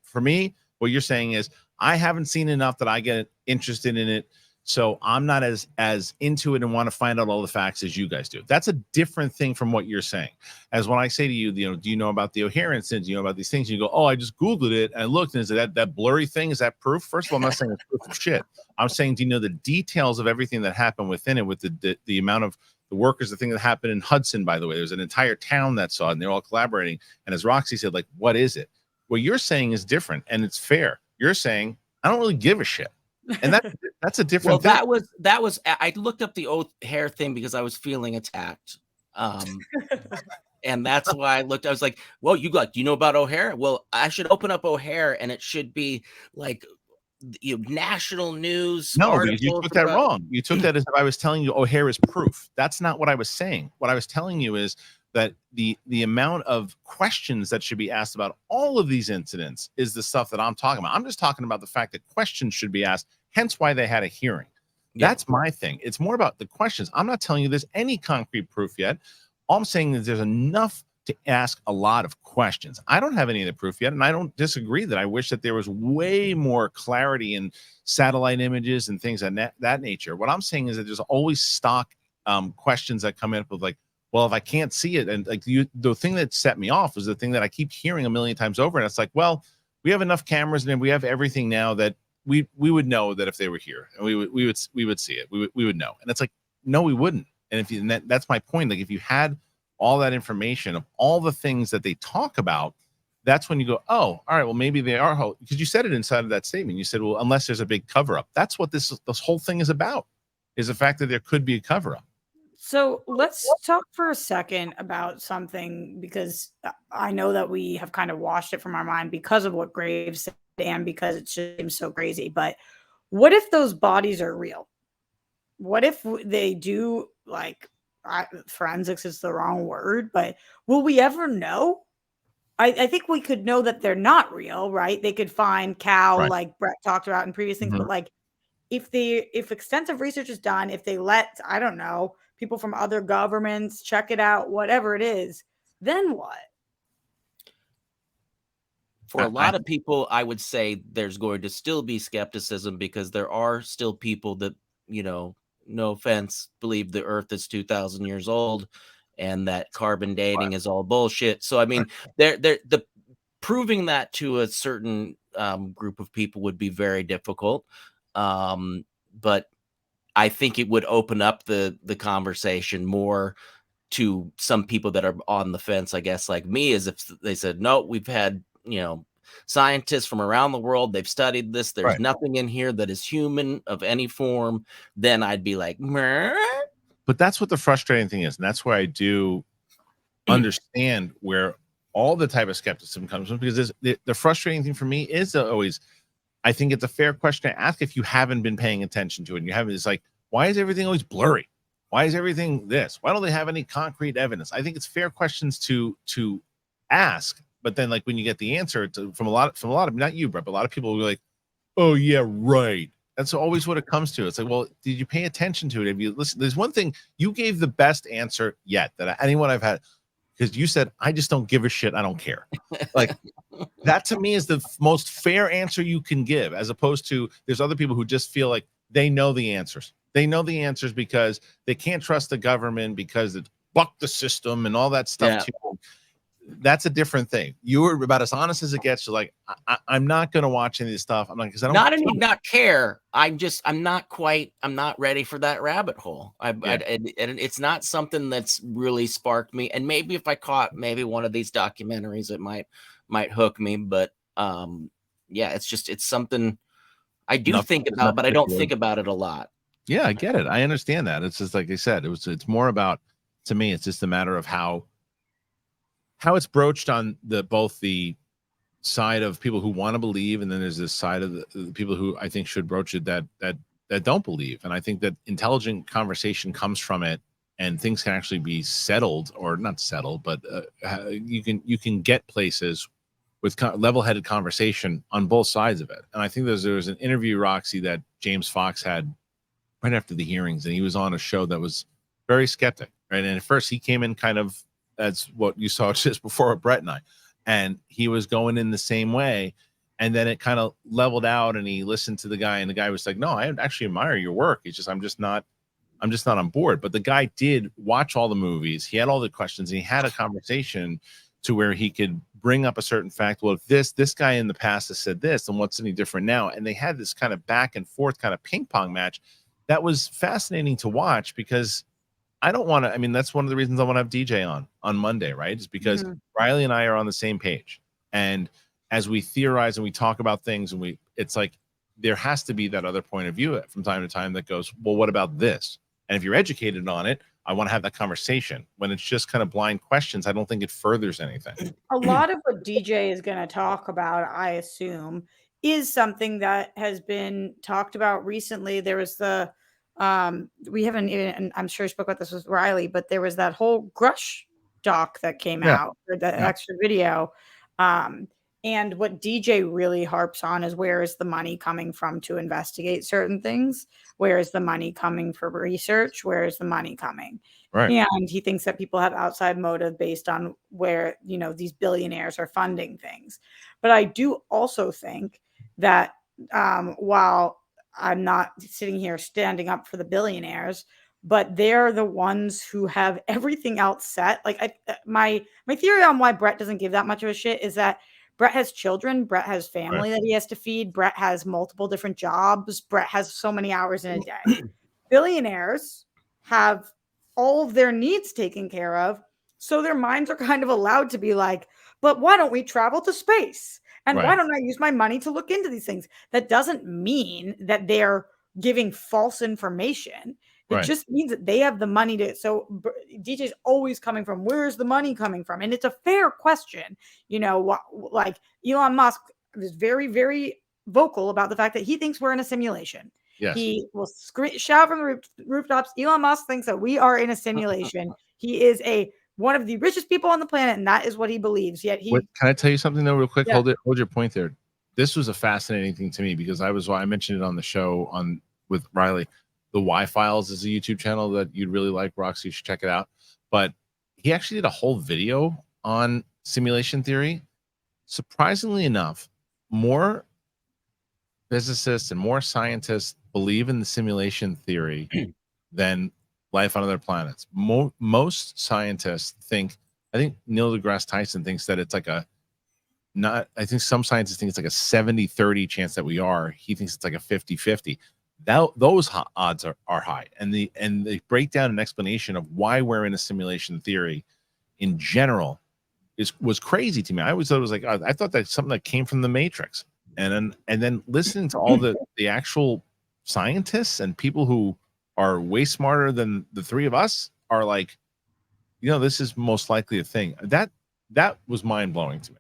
For me, what you're saying is I haven't seen enough that I get interested in it, so I'm not as into it and want to find out all the facts as you guys do. That's a different thing from what you're saying. As when I say to you, do you know about the O'Hare incident? Do you know about these things? And you go, oh, I just Googled it and I looked, and is that blurry thing? Is that proof? First of all, I'm not saying it's proof of shit. I'm saying, do you know the details of everything that happened within it, with the amount of the workers, the thing that happened in Hudson, by the way, there's an entire town that saw it, and they're all collaborating. And as Roxy said, like, what is it? What you're saying is different, and it's fair. You're saying, I don't really give a shit. And that's a different thing. That was I looked up the O'Hare thing because I was feeling attacked. And that's why I looked. I was like, well, do you know about O'Hare? Well, I should open up O'Hare and it should be like national news. No, because you took that wrong. You took that as if I was telling you O'Hare is proof. That's not what I was saying. What I was telling you is that the amount of questions that should be asked about all of these incidents is the stuff that I'm talking about. I'm just talking about the fact that questions should be asked, hence why they had a hearing. That's my thing. It's more about the questions. I'm not telling you there's any concrete proof yet. All I'm saying is there's enough to ask a lot of questions. I don't have any of the proof yet, and I don't disagree that I wish that there was way more clarity in satellite images and things of that nature. What I'm saying is that there's always stock questions that come in with like, well, if I can't see it, and like the thing that set me off was the thing that I keep hearing a million times over, and it's like, well, we have enough cameras and we have everything now that we would know that if they were here, and we would see it, we would know. And it's like, no, we wouldn't. And if you, and that's my point. Like if you had all that information of all the things that they talk about, that's when you go, oh, all right, well, maybe they are, because you said it inside of that statement. You said, well, unless there's a big cover up. That's what this whole thing is about, is the fact that there could be a cover up. So let's talk for a second about something, because I know that we have kind of washed it from our mind because of what Graves said and because it seems so crazy. But what if those bodies are real? What if they do, like, forensics is the wrong word, but will we ever know? I think we could know that they're not real, right? They could find cow, Right. like Brett talked about in previous things, Mhm. but like if extensive research is done, if they let, I don't know, people from other governments check it out, whatever it is, then what? For a lot of people, I would say there's going to still be skepticism, because there are still people that, you know, no offense, believe the earth is 2,000 years old and that carbon dating is all bullshit. So, I mean, the proving that to a certain group of people would be very difficult. But I think it would open up the conversation more to some people that are on the fence, I guess, like me, as if they said, no, we've had, you know, scientists from around the world, they've studied this, there's Right. nothing in here that is human of any form. Then I'd be like, meh. But that's what the frustrating thing is, and that's where I do understand where all the type of skepticism comes from, because the frustrating thing for me is always, I think it's a fair question to ask if you haven't been paying attention to it. And you haven't, it's like, why is everything always blurry? Why is everything this? Why don't they have any concrete evidence? I think it's fair questions to ask, but then like when you get the answer from a lot of, not you, Brett, but a lot of people will be like, oh yeah, right. That's always what it comes to. It's like, well, did you pay attention to it? Have you listened? There's one thing, you gave the best answer yet that anyone I've had, because you said, I just don't give a shit. I don't care. Like that to me is the most fair answer you can give, as opposed to there's other people who just feel like they know the answers. They know the answers because they can't trust the government, because it bucked the system and all that stuff. Yeah. Too. That's a different thing. You were about as honest as it gets. You're like, I'm not going to watch any of this stuff. I'm like, because I don't not care. I'm not ready for that rabbit hole. And it's not something that's really sparked me. And maybe if I caught maybe one of these documentaries, it might hook me. But yeah, it's something I do think about, but I don't think about it a lot. Yeah, I get it. I understand that. It's just like I said, it's more about, to me, it's just a matter of how it's broached on both the side of people who want to believe, and then there's this side of the people who I think should broach it that don't believe. And I think that intelligent conversation comes from it, and things can actually be settled, or not settled, but you can get places with level-headed conversation on both sides of it. And I think there was an interview, Roxy, that James Fox had right after the hearings, and he was on a show that was very skeptic, right? And at first he came in kind of, that's what you saw just before with Brett and I, and he was going in the same way, and then it kind of leveled out, and he listened to the guy, and the guy was like, no, I actually admire your work. It's just I'm just not on board. But the guy did watch all the movies, he had all the questions, and he had a conversation to where he could bring up a certain fact. Well, if this guy in the past has said this, then what's any different now? And they had this kind of back and forth kind of ping pong match that was fascinating to watch, because I don't want to, I mean, that's one of the reasons I want to have DJ on Monday, right? Is because Riley and I are on the same page. And as we theorize and we talk about things, and it's like, there has to be that other point of view from time to time that goes, well, what about this? And if you're educated on it, I want to have that conversation. When it's just kind of blind questions, I don't think it furthers anything. A lot of what DJ is going to talk about, I assume, is something that has been talked about recently. There was we haven't even, I'm sure I spoke about this with Riley, but there was that whole Grush doc that came out, or the extra video. And what DJ really harps on is, where is the money coming from to investigate certain things? Where is the money coming for research? Where is the money coming? Right. And he thinks that people have outside motive based on where, these billionaires are funding things. But I do also think that while I'm not sitting here standing up for the billionaires, but they're the ones who have everything else set. Like my theory on why Brett doesn't give that much of a shit is that Brett has children, Brett has family that he has to feed, Brett has multiple different jobs, Brett has so many hours in a day. Billionaires have all of their needs taken care of, so their minds are kind of allowed to be like, but why don't we travel to space? And why don't I use my money to look into these things? That doesn't mean that they're giving false information. It just means that they have the money to. So DJ's always coming from, where's the money coming from? And it's a fair question. Like Elon Musk is very, very vocal about the fact that he thinks we're in a simulation. Yes. He will shout from the rooftops. Elon Musk thinks that we are in a simulation. He is one of the richest people on the planet, and that is what he believes. Yet can I tell you something though, real quick? Yeah. Hold your point there. This was a fascinating thing to me because I mentioned it on the show with Riley. The Y-Files is a YouTube channel that you'd really like, Roxy. You should check it out. But he actually did a whole video on simulation theory. Surprisingly enough, more physicists and more scientists believe in the simulation theory than life on other planets. Most scientists think, I think Neil deGrasse Tyson thinks that it's like I think some scientists think it's like a 70-30 chance that we are. He thinks it's like a 50-50. Those odds are high. And the breakdown and explanation of why we're in a simulation theory in general was crazy to me. I always thought it was like, I thought that's something that came from the Matrix. And then listening to all the actual scientists and people who are way smarter than the three of us are like, this is most likely a thing. That was mind blowing to me.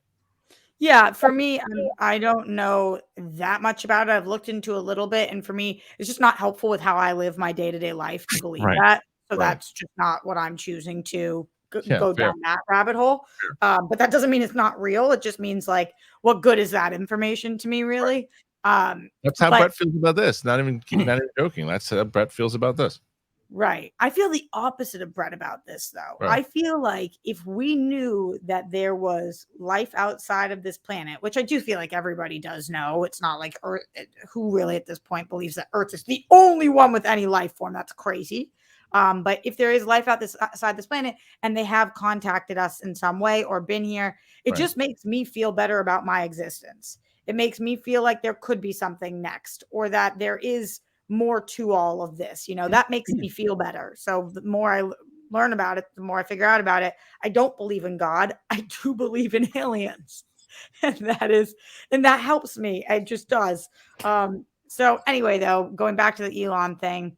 Yeah, for me, I don't know that much about it. I've looked into a little bit, and for me, it's just not helpful with how I live my day-to-day life to believe that. So that's just not what I'm choosing to go down that rabbit hole. But that doesn't mean it's not real. It just means like, what good is that information to me, really? That's how Brett feels about this. Not even joking. That's how Brett feels about this. Right. I feel the opposite of Brett about this, though. Right. I feel like if we knew that there was life outside of this planet, which I do feel like everybody does know, it's not like Earth, who really at this point believes that Earth is the only one with any life form. That's crazy. But if there is life outside this planet and they have contacted us in some way or been here, it just makes me feel better about my existence. It makes me feel like there could be something next, or that there is more to all of this. That makes me feel better. So the more I learn about it, the more I figure out about it. I don't believe in God. I do believe in aliens. And that helps me. It just does. So anyway, though, going back to the Elon thing,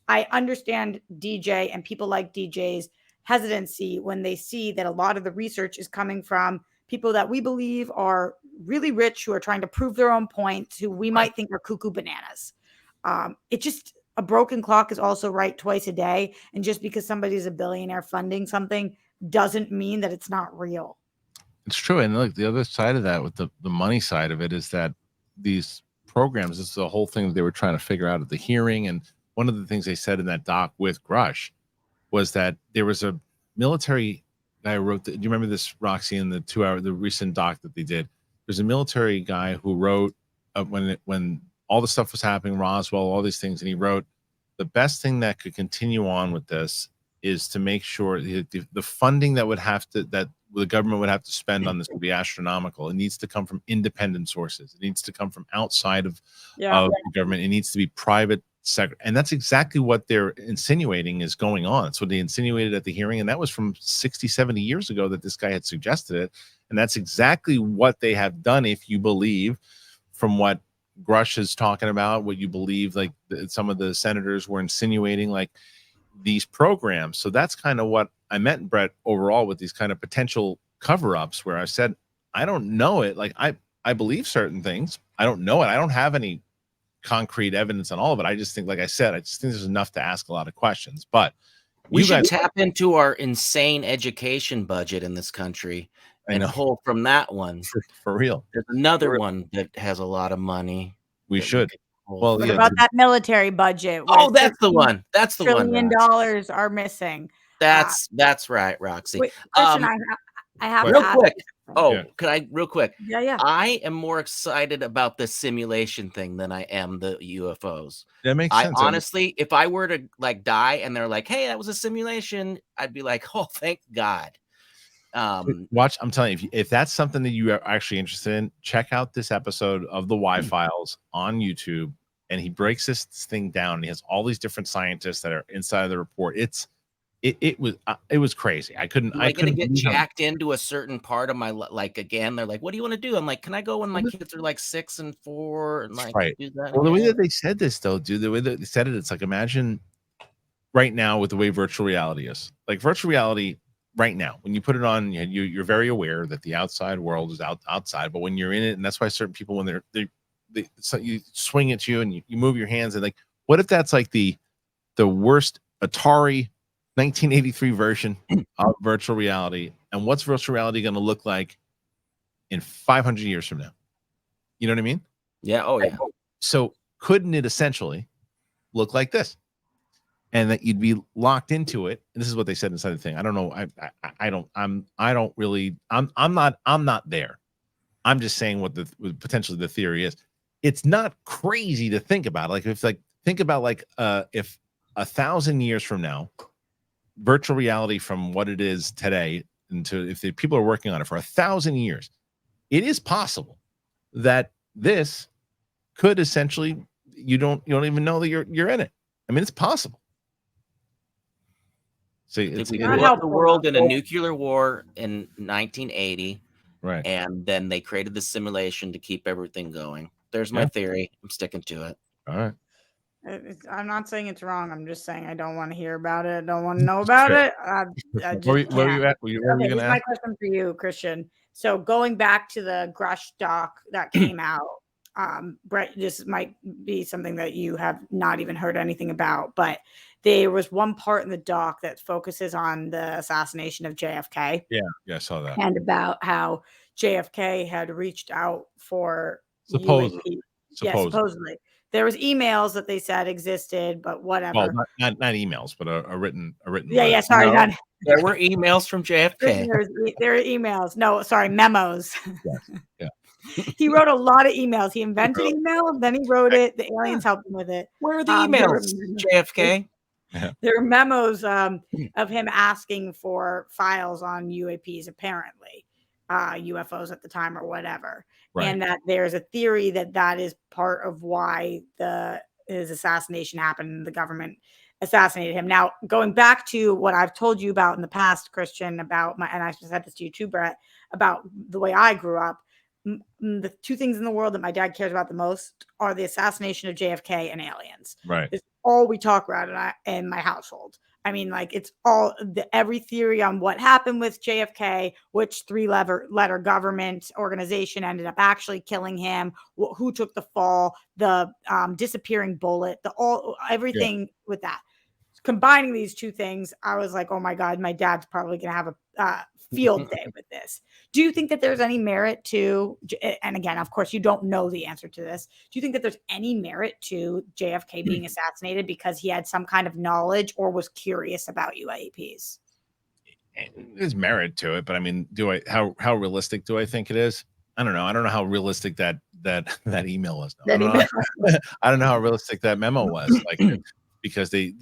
I understand DJ and people like DJ's hesitancy when they see that a lot of the research is coming from people that we believe are really rich, who are trying to prove their own point, who we might think are cuckoo bananas. It just, a broken clock is also right twice a day. And just because somebody's a billionaire funding something doesn't mean that it's not real. It's true. And look, the other side of that, with the money side of it, is that these programs, this is the whole thing that they were trying to figure out at the hearing. And one of the things they said in that doc with Grush was that there was a military guy who wrote, do you remember this, Roxy, in the recent doc that they did? There's a military guy who wrote when all the stuff was happening, Roswell, all these things, and he wrote, the best thing that could continue on with this is to make sure the funding that the government would have to spend on this would be astronomical. It needs to come from independent sources. It needs to come from outside of the government. It needs to be private sector. And that's exactly what they're insinuating is going on. So they insinuated at the hearing, and that was from 60, 70 years ago that this guy had suggested it. And that's exactly what they have done, if you believe from what Grush is talking about, what you believe, like some of the senators were insinuating, like these programs. So that's kind of what I meant, Brett, overall, with these kind of potential cover-ups, where I said, I don't know it. Like I believe certain things. I don't know it. I don't have any concrete evidence on all of it. I just think, like I said, I just think there's enough to ask a lot of questions. But we should tap into our insane education budget in this country and pull from that one. For real. There's another one that has a lot of money. We should. Well, what about that military budget? Oh, that's the one. That's the $1 trillion one. are missing. That's right, Roxy. Wait, Kristian, I have real to quick. ask. Can I real quick? Yeah. I am more excited about the simulation thing than I am the UFOs. That makes sense. Honestly, if I were to like die and they're like, "Hey, that was a simulation," I'd be like, "Oh, thank God." Watch, I'm telling you, if that's something that you are actually interested in, check out this episode of the Y Files on YouTube, and he breaks this thing down. He has all these different scientists that are inside of the report. It was crazy. I couldn't get jacked into a certain part of my like again. They're like, "What do you want to do?" I'm like, "Can I go when my kids are like 6 and 4 and like do that?" Well, the way that they said this though, dude, the way that they said it's like, imagine right now with the way virtual reality is. Like virtual reality right now, when you put it on, you're very aware that the outside world is outside, but when you're in it, and that's why certain people, when so you swing at you and you move your hands, and like, what if that's like the worst Atari 1983 version of virtual reality, and what's virtual reality going to look like in 500 years from now? You know what I mean? Yeah. Oh yeah. So couldn't it essentially look like this? And that you'd be locked into it. And this is what they said inside the thing. I don't know. I'm not there. I'm just saying what potentially the theory is. It's not crazy to think about. Like think about if 1,000 years from now, virtual reality from what it is today, if the people are working on it for 1,000 years, it is possible that this could essentially, you don't even know that you're in it. I mean, it's possible. So it's we blew up the world in a nuclear war in 1980, right? And then they created the simulation to keep everything going. There's my theory. I'm sticking to it. All right. I'm not saying it's wrong. I'm just saying I don't want to hear about it. I don't want to know about it. I just where are you at? Here's my question for you, Kristian. So going back to the Grush doc that came out, Brett, this might be something that you have not even heard anything about, but there was one part in the doc that focuses on the assassination of JFK. Yeah, I saw that. And about how JFK had reached out for supposedly. UAP. Yeah, supposedly. There was emails that they said existed, but whatever. Well, not emails, but a written. Yeah. Sorry, there were emails from JFK. There are emails. No, sorry, memos. Yes. Yeah. He wrote a lot of emails. He invented email, and then he wrote it. The aliens helped him with it. Where are the emails, JFK? There are memos of him asking for files on UAPs, apparently, UFOs at the time or whatever. Right. And that there's a theory that is part of why his assassination happened and the government assassinated him. Now, going back to what I've told you about in the past, Kristian, and I said this to you too, Brett, about the way I grew up. The two things in the world that my dad cares about the most are the assassination of JFK and aliens. Right. It's all we talk about in my household. I mean, like, it's all every theory on what happened with JFK, which three-letter government organization ended up actually killing him, who took the fall, the disappearing bullet, everything with that. Combining these two things, I was like, oh my God, my dad's probably going to have a field day with this. Do you think that there's any merit to, and again, of course, you don't know the answer to this. Do you think that there's any merit to JFK being assassinated because he had some kind of knowledge or was curious about UAPs? There's merit to it, but I mean, how realistic do I think it is? I don't know. I don't know how realistic that email was. I don't know how realistic that memo was. Like, because they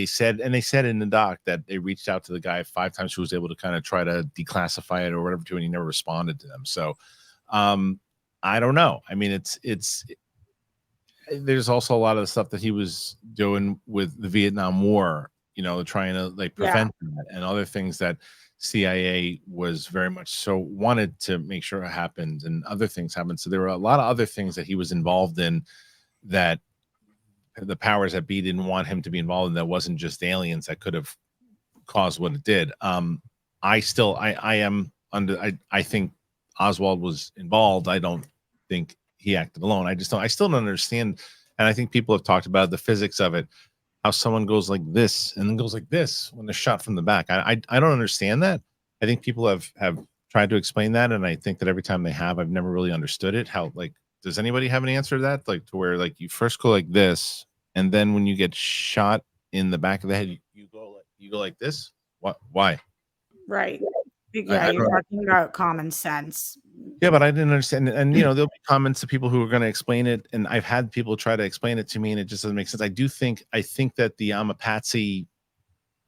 said in the doc that they reached out to the guy 5 times who was able to kind of try to declassify it or whatever and he never responded to them. So I don't know. I mean, there's also a lot of the stuff that he was doing with the Vietnam War, trying to like prevent that, and other things that CIA was very much so wanted to make sure it happened, and other things happened. So there were a lot of other things that he was involved in that the powers that be didn't want him to be involved in. That wasn't just aliens that could have caused what it did. I think Oswald was involved. I don't think he acted alone. I still don't understand. And I think people have talked about the physics of it, how someone goes like this and then goes like this when they're shot from the back. I don't understand that. I think people have tried to explain that. And I think that every time they have, I've never really understood it. How, like, does anybody have an answer to that? Like, to where like you first go like this, and then when you get shot in the back of the head, you go like this. What? Why? Right. Yeah, you're talking about common sense. Yeah, but I didn't understand. And there'll be comments to people who are going to explain it, and I've had people try to explain it to me, and it just doesn't make sense. I think that the I'm a patsy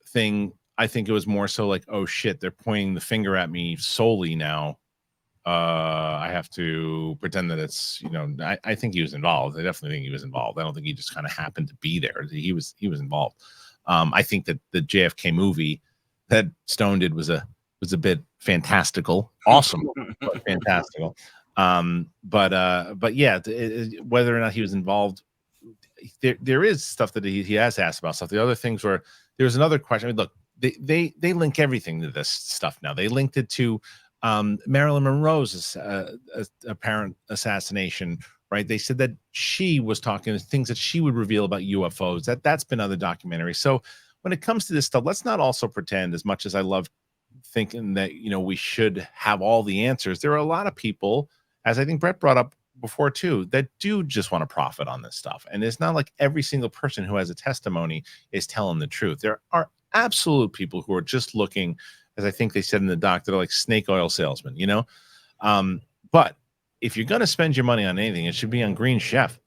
thing, I think it was more so like, oh shit, they're pointing the finger at me solely now. I have to pretend that it's, I think he was involved. I definitely think he was involved. I don't think he just kind of happened to be there. He was involved. I think that the JFK movie that Stone did was a bit fantastical, awesome, but fantastical. But yeah, whether or not he was involved, there is stuff that he has asked about stuff. The other things were, there was another question. I mean, look, they link everything to this stuff now. They linked it to Marilyn Monroe's apparent assassination, right? They said that she was talking things that she would reveal about UFOs. That's been other documentaries. So when it comes to this stuff, let's not also pretend, as much as I love thinking that we should have all the answers, there are a lot of people, as I think Brett brought up before too, that do just want to profit on this stuff. And it's not like every single person who has a testimony is telling the truth. There are absolute people who are just looking, as I think they said in the doc, they're like snake oil salesmen, but if you're going to spend your money on anything, it should be on Green Chef.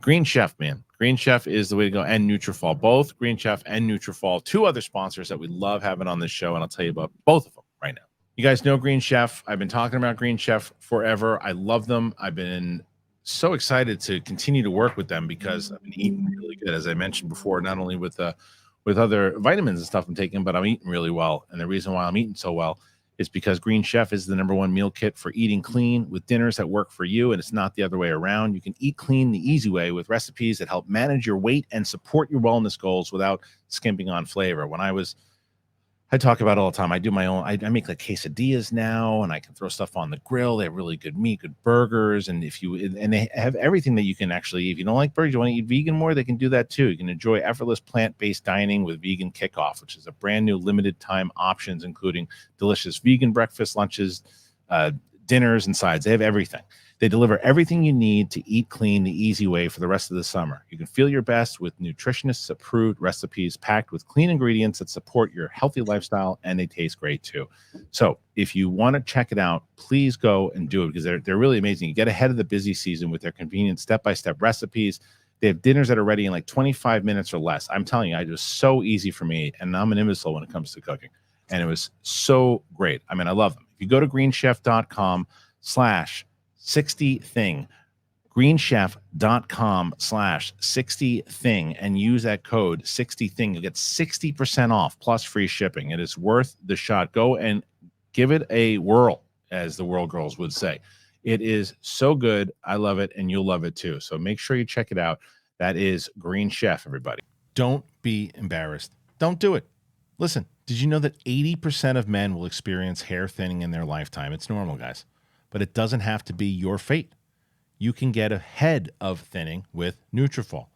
Green Chef, man. Green Chef is the way to go. And Nutrafol, both Green Chef and Nutrafol, two other sponsors that we love having on this show. And I'll tell you about both of them right now. You guys know Green Chef. I've been talking about Green Chef forever. I love them. I've been so excited to continue to work with them because I've been eating really good, as I mentioned before, not only with other vitamins and stuff I'm taking, but I'm eating really well. And the reason why I'm eating so well is because Green Chef is the #1 meal kit for eating clean with dinners that work for you. And it's not the other way around. You can eat clean the easy way with recipes that help manage your weight and support your wellness goals without skimping on flavor. I talk about it all the time. I do my own, I make like quesadillas now, and I can throw stuff on the grill. They have really good meat, good burgers. And they have everything that you can actually, if you don't like burgers, you want to eat vegan more, they can do that too. You can enjoy effortless plant-based dining with Vegan Kickoff, which is a brand new limited time options, including delicious vegan breakfast, lunches, dinners, and sides. They have everything. They deliver everything you need to eat clean the easy way for the rest of the summer. You can feel your best with nutritionists approved recipes packed with clean ingredients that support your healthy lifestyle, and they taste great too. So if you want to check it out, please go and do it because they're really amazing. You get ahead of the busy season with their convenient step-by-step recipes. They have dinners that are ready in like 25 minutes or less. I'm telling you, it was so easy for me, and I'm an imbecile when it comes to cooking. And it was so great. I mean, I love them. If you go to greenchef.com/60thing, greenchef.com/60thing, and use that code 60thing, you'll get 60% off plus free shipping. It is worth the shot. Go and give it a whirl, as the World Girls would say. It is so good. I love it, and you'll love it too. So make sure you check it out. That is Green Chef, everybody. Don't be embarrassed. Don't do it. Listen, did you know that 80% of men will experience hair thinning in their lifetime? It's normal, guys. But it doesn't have to be your fate. You can get ahead of thinning with Nutrafol.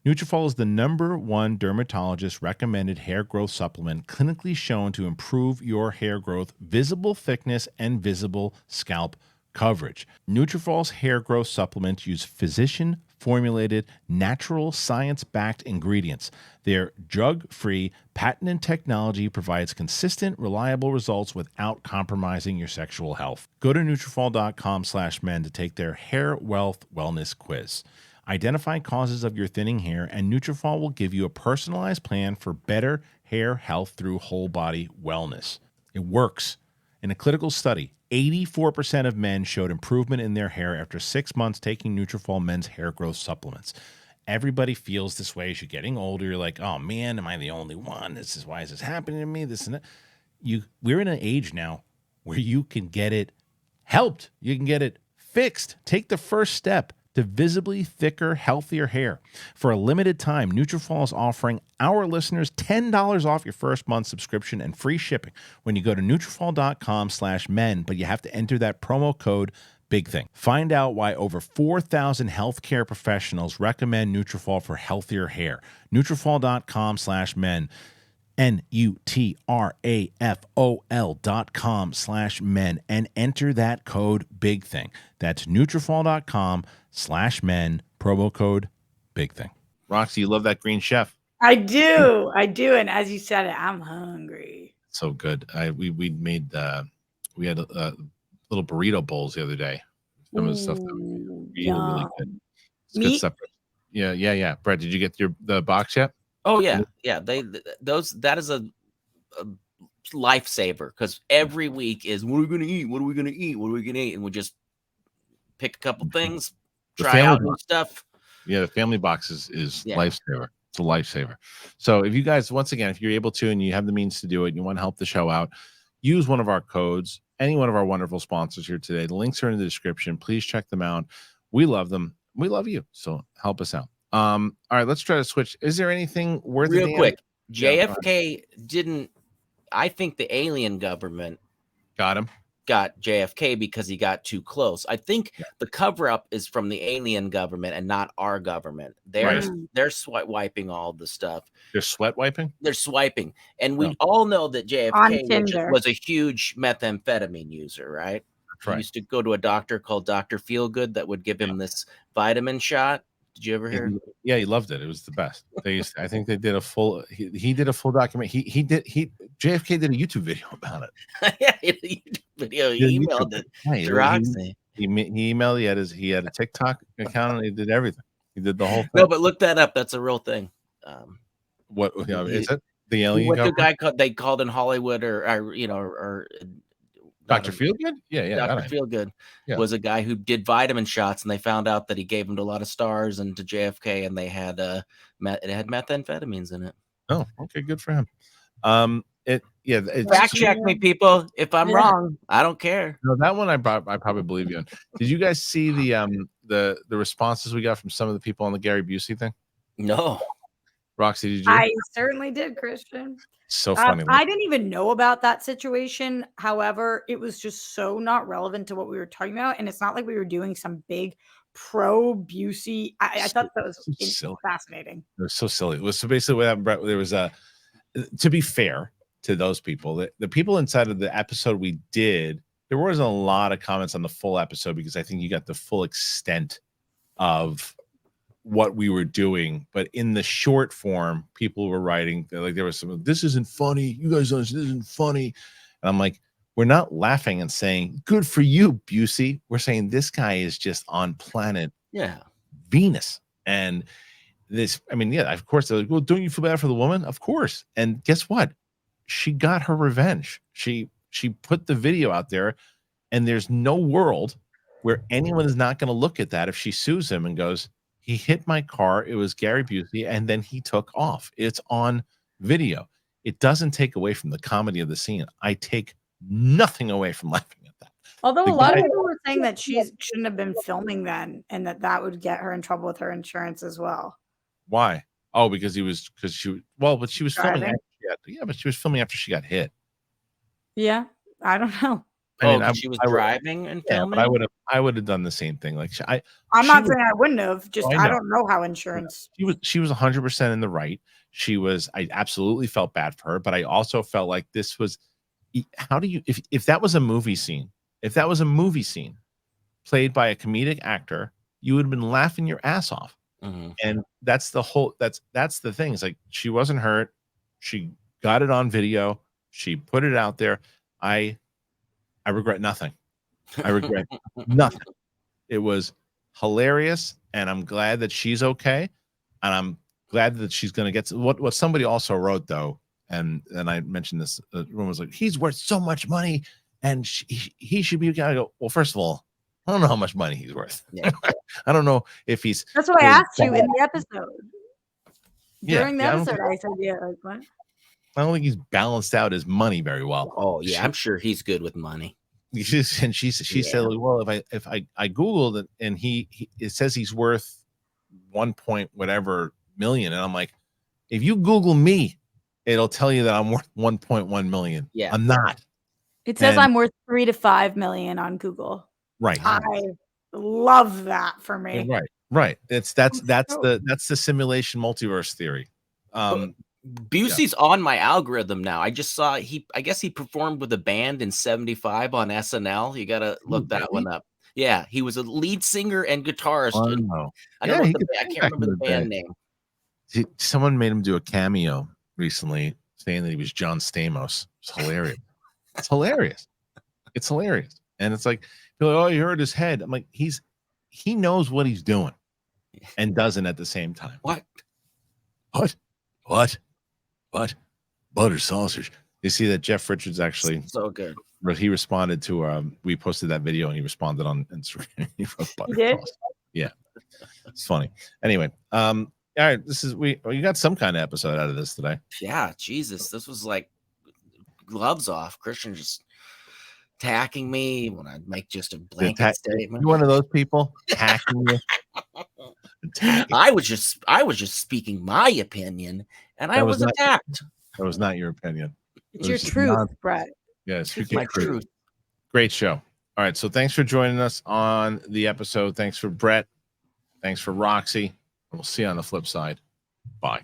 Nutrafol is the #1 dermatologist recommended hair growth supplement clinically shown to improve your hair growth, visible thickness, and visible scalp coverage. Nutrafol's hair growth supplements use physician-formulated, natural, science-backed ingredients. Their drug-free, patented technology provides consistent, reliable results without compromising your sexual health. Go to Nutrafol.com/men to take their hair wealth wellness quiz. Identify causes of your thinning hair, and Nutrafol will give you a personalized plan for better hair health through whole body wellness. It works. In a clinical study, 84% of men showed improvement in their hair after 6 months taking Nutrafol men's hair growth supplements. Everybody feels this way as you're getting older. You're like, oh man, am I the only one? Why is this happening to me? This and that. We're in an age now where you can get it helped. You can get it fixed. Take the first step to visibly thicker, healthier hair. For a limited time, Nutrafol is offering our listeners $10 off your first month subscription and free shipping when you go to Nutrafol.com/men, but you have to enter that promo code BIGTHING. Find out why over 4,000 healthcare professionals recommend Nutrafol for healthier hair. Nutrafol.com/men. Nutrafol.com/men and enter that code BIGTHING. That's Nutrafol.com/men, promo code BIGTHING. Roxy, you love that Green Chef. I do. And as you said it, I'm hungry. So good. We made we had little burrito bowls the other day. Some of the stuff that was really good. It's good stuff. Yeah. Brett, did you get the box yet? Oh yeah. That is a lifesaver, because every week is, what are we gonna eat? What are we gonna eat? What are we gonna eat? And we just pick a couple things, try out new stuff. Yeah, the family box is lifesaver. It's a lifesaver. So if you guys, once again, if you're able to and you have the means to do it and you want to help the show out, use one of our codes, any one of our wonderful sponsors here today. The links are in the description. Please check them out. We love them. We love you. So help us out. All right, let's try to switch. Is there anything worth real quick? JFK didn't. I think the alien government got JFK because he got too close. I think the cover up is from the alien government and not our government. They're sweat wiping all the stuff. They're sweat wiping? They're swiping. And we all know that JFK was a huge methamphetamine user, right? He used to go to a doctor called Dr. Feelgood that would give him this vitamin shot. Did you ever hear? Yeah, he loved it. It was the best. I think they did a full. He did a full document. JFK did a YouTube video about it. Yeah, a YouTube video. He emailed it to Roxy. He emailed. He had a TikTok account. And he did everything. He did the whole thing. No, but look that up. That's a real thing. What is it? The alien? What the guy they called in Hollywood, or Dr. Feelgood? Yeah. Dr. Feelgood was a guy who did vitamin shots, and they found out that he gave them to a lot of stars and to JFK, and they had it had methamphetamines in it. Oh, okay, good for him. Fact check me, people. If I'm wrong, I don't care. No, that one I probably believe you in. Did you guys see the responses we got from some of the people on the Gary Busey thing? No. Roxy, did you? I certainly did, Kristian. So funny. I didn't even know about that situation. However, it was just so not relevant to what we were talking about. And it's not like we were doing some big pro Busey. I thought that was so fascinating. It was so silly. It was so basically what happened, Brett, there was to be fair to those people, the people inside of the episode we did, there wasn't a lot of comments on the full episode because I think you got the full extent of what we were doing, but in the short form, people were writing like there was some, this isn't funny, you guys don't, this isn't funny, and I'm like, we're not laughing and saying good for you, Busey. We're saying this guy is just on planet Venus, and this, I mean, of course they're like, well, don't you feel bad for the woman? Of course. And guess what? She got her revenge. She put the video out there, and there's no world where anyone is not going to look at that if she sues him and goes, he hit my car. It was Gary Busey, and then he took off. It's on video. It doesn't take away from the comedy of the scene. I take nothing away from laughing at that. Although a lot of people were saying that she shouldn't have been filming then, and that would get her in trouble with her insurance as well. Why? Oh, but she was filming. But she was filming after she got hit. Yeah, I don't know. I mean, she was driving and filming. But I would have done the same thing. Like I'm not saying I wouldn't have. Just I don't know how insurance. She was 100% in the right. I absolutely felt bad for her, but I also felt like this was. How do you if that was a movie scene? If that was a movie scene played by a comedic actor, you would have been laughing your ass off. Mm-hmm. And that's the whole. That's the thing. It's like she wasn't hurt. She got it on video. She put it out there. I regret nothing. I regret nothing. It was hilarious, and I'm glad that she's okay, and I'm glad that she's going to get what somebody also wrote though, and I mentioned this. Everyone was like, he's worth so much money, and he should be. I go, well, first of all, I don't know how much money he's worth. Yeah. I don't know if he's. That's what I asked you in the episode. During the episode, I said, like what? I don't think he's balanced out his money very well. Oh yeah, I'm sure he's good with money. She said, well, if I Googled it and it says he's worth 1 point whatever million, and I'm like, if you Google me, it'll tell you that I'm worth 1.1 million. Yeah, I'm not. It says I'm worth 3 to 5 million on Google. Right. I love that for me. Right. That's the simulation multiverse theory. Busey's on my algorithm now. I just saw I guess he performed with a band in 75 on SNL. You gotta look that one up. Yeah, he was a lead singer and guitarist. Oh, I can't remember the band name. Someone made him do a cameo recently saying that he was John Stamos. It's hilarious. It's hilarious. It's hilarious. And it's like, oh, you hurt his head. I'm like, he knows what he's doing and doesn't at the same time. What? Butter sausage. You see that Jeff Richards actually so good. But he responded to we posted that video and he responded on Instagram. He wrote butter sausage. Yeah. It's funny. Anyway, all right, you got some kind of episode out of this today. Yeah, Jesus. This was like gloves off. Kristian just attacking me when I make just a blanket statement. You one of those people attacking you? I was just speaking my opinion, and I was attacked. That was not your opinion. It's your truth, Brett. Yes, my truth. Great show. All right, so thanks for joining us on the episode. Thanks for Brett. Thanks for Roxy. We'll see you on the flip side. Bye.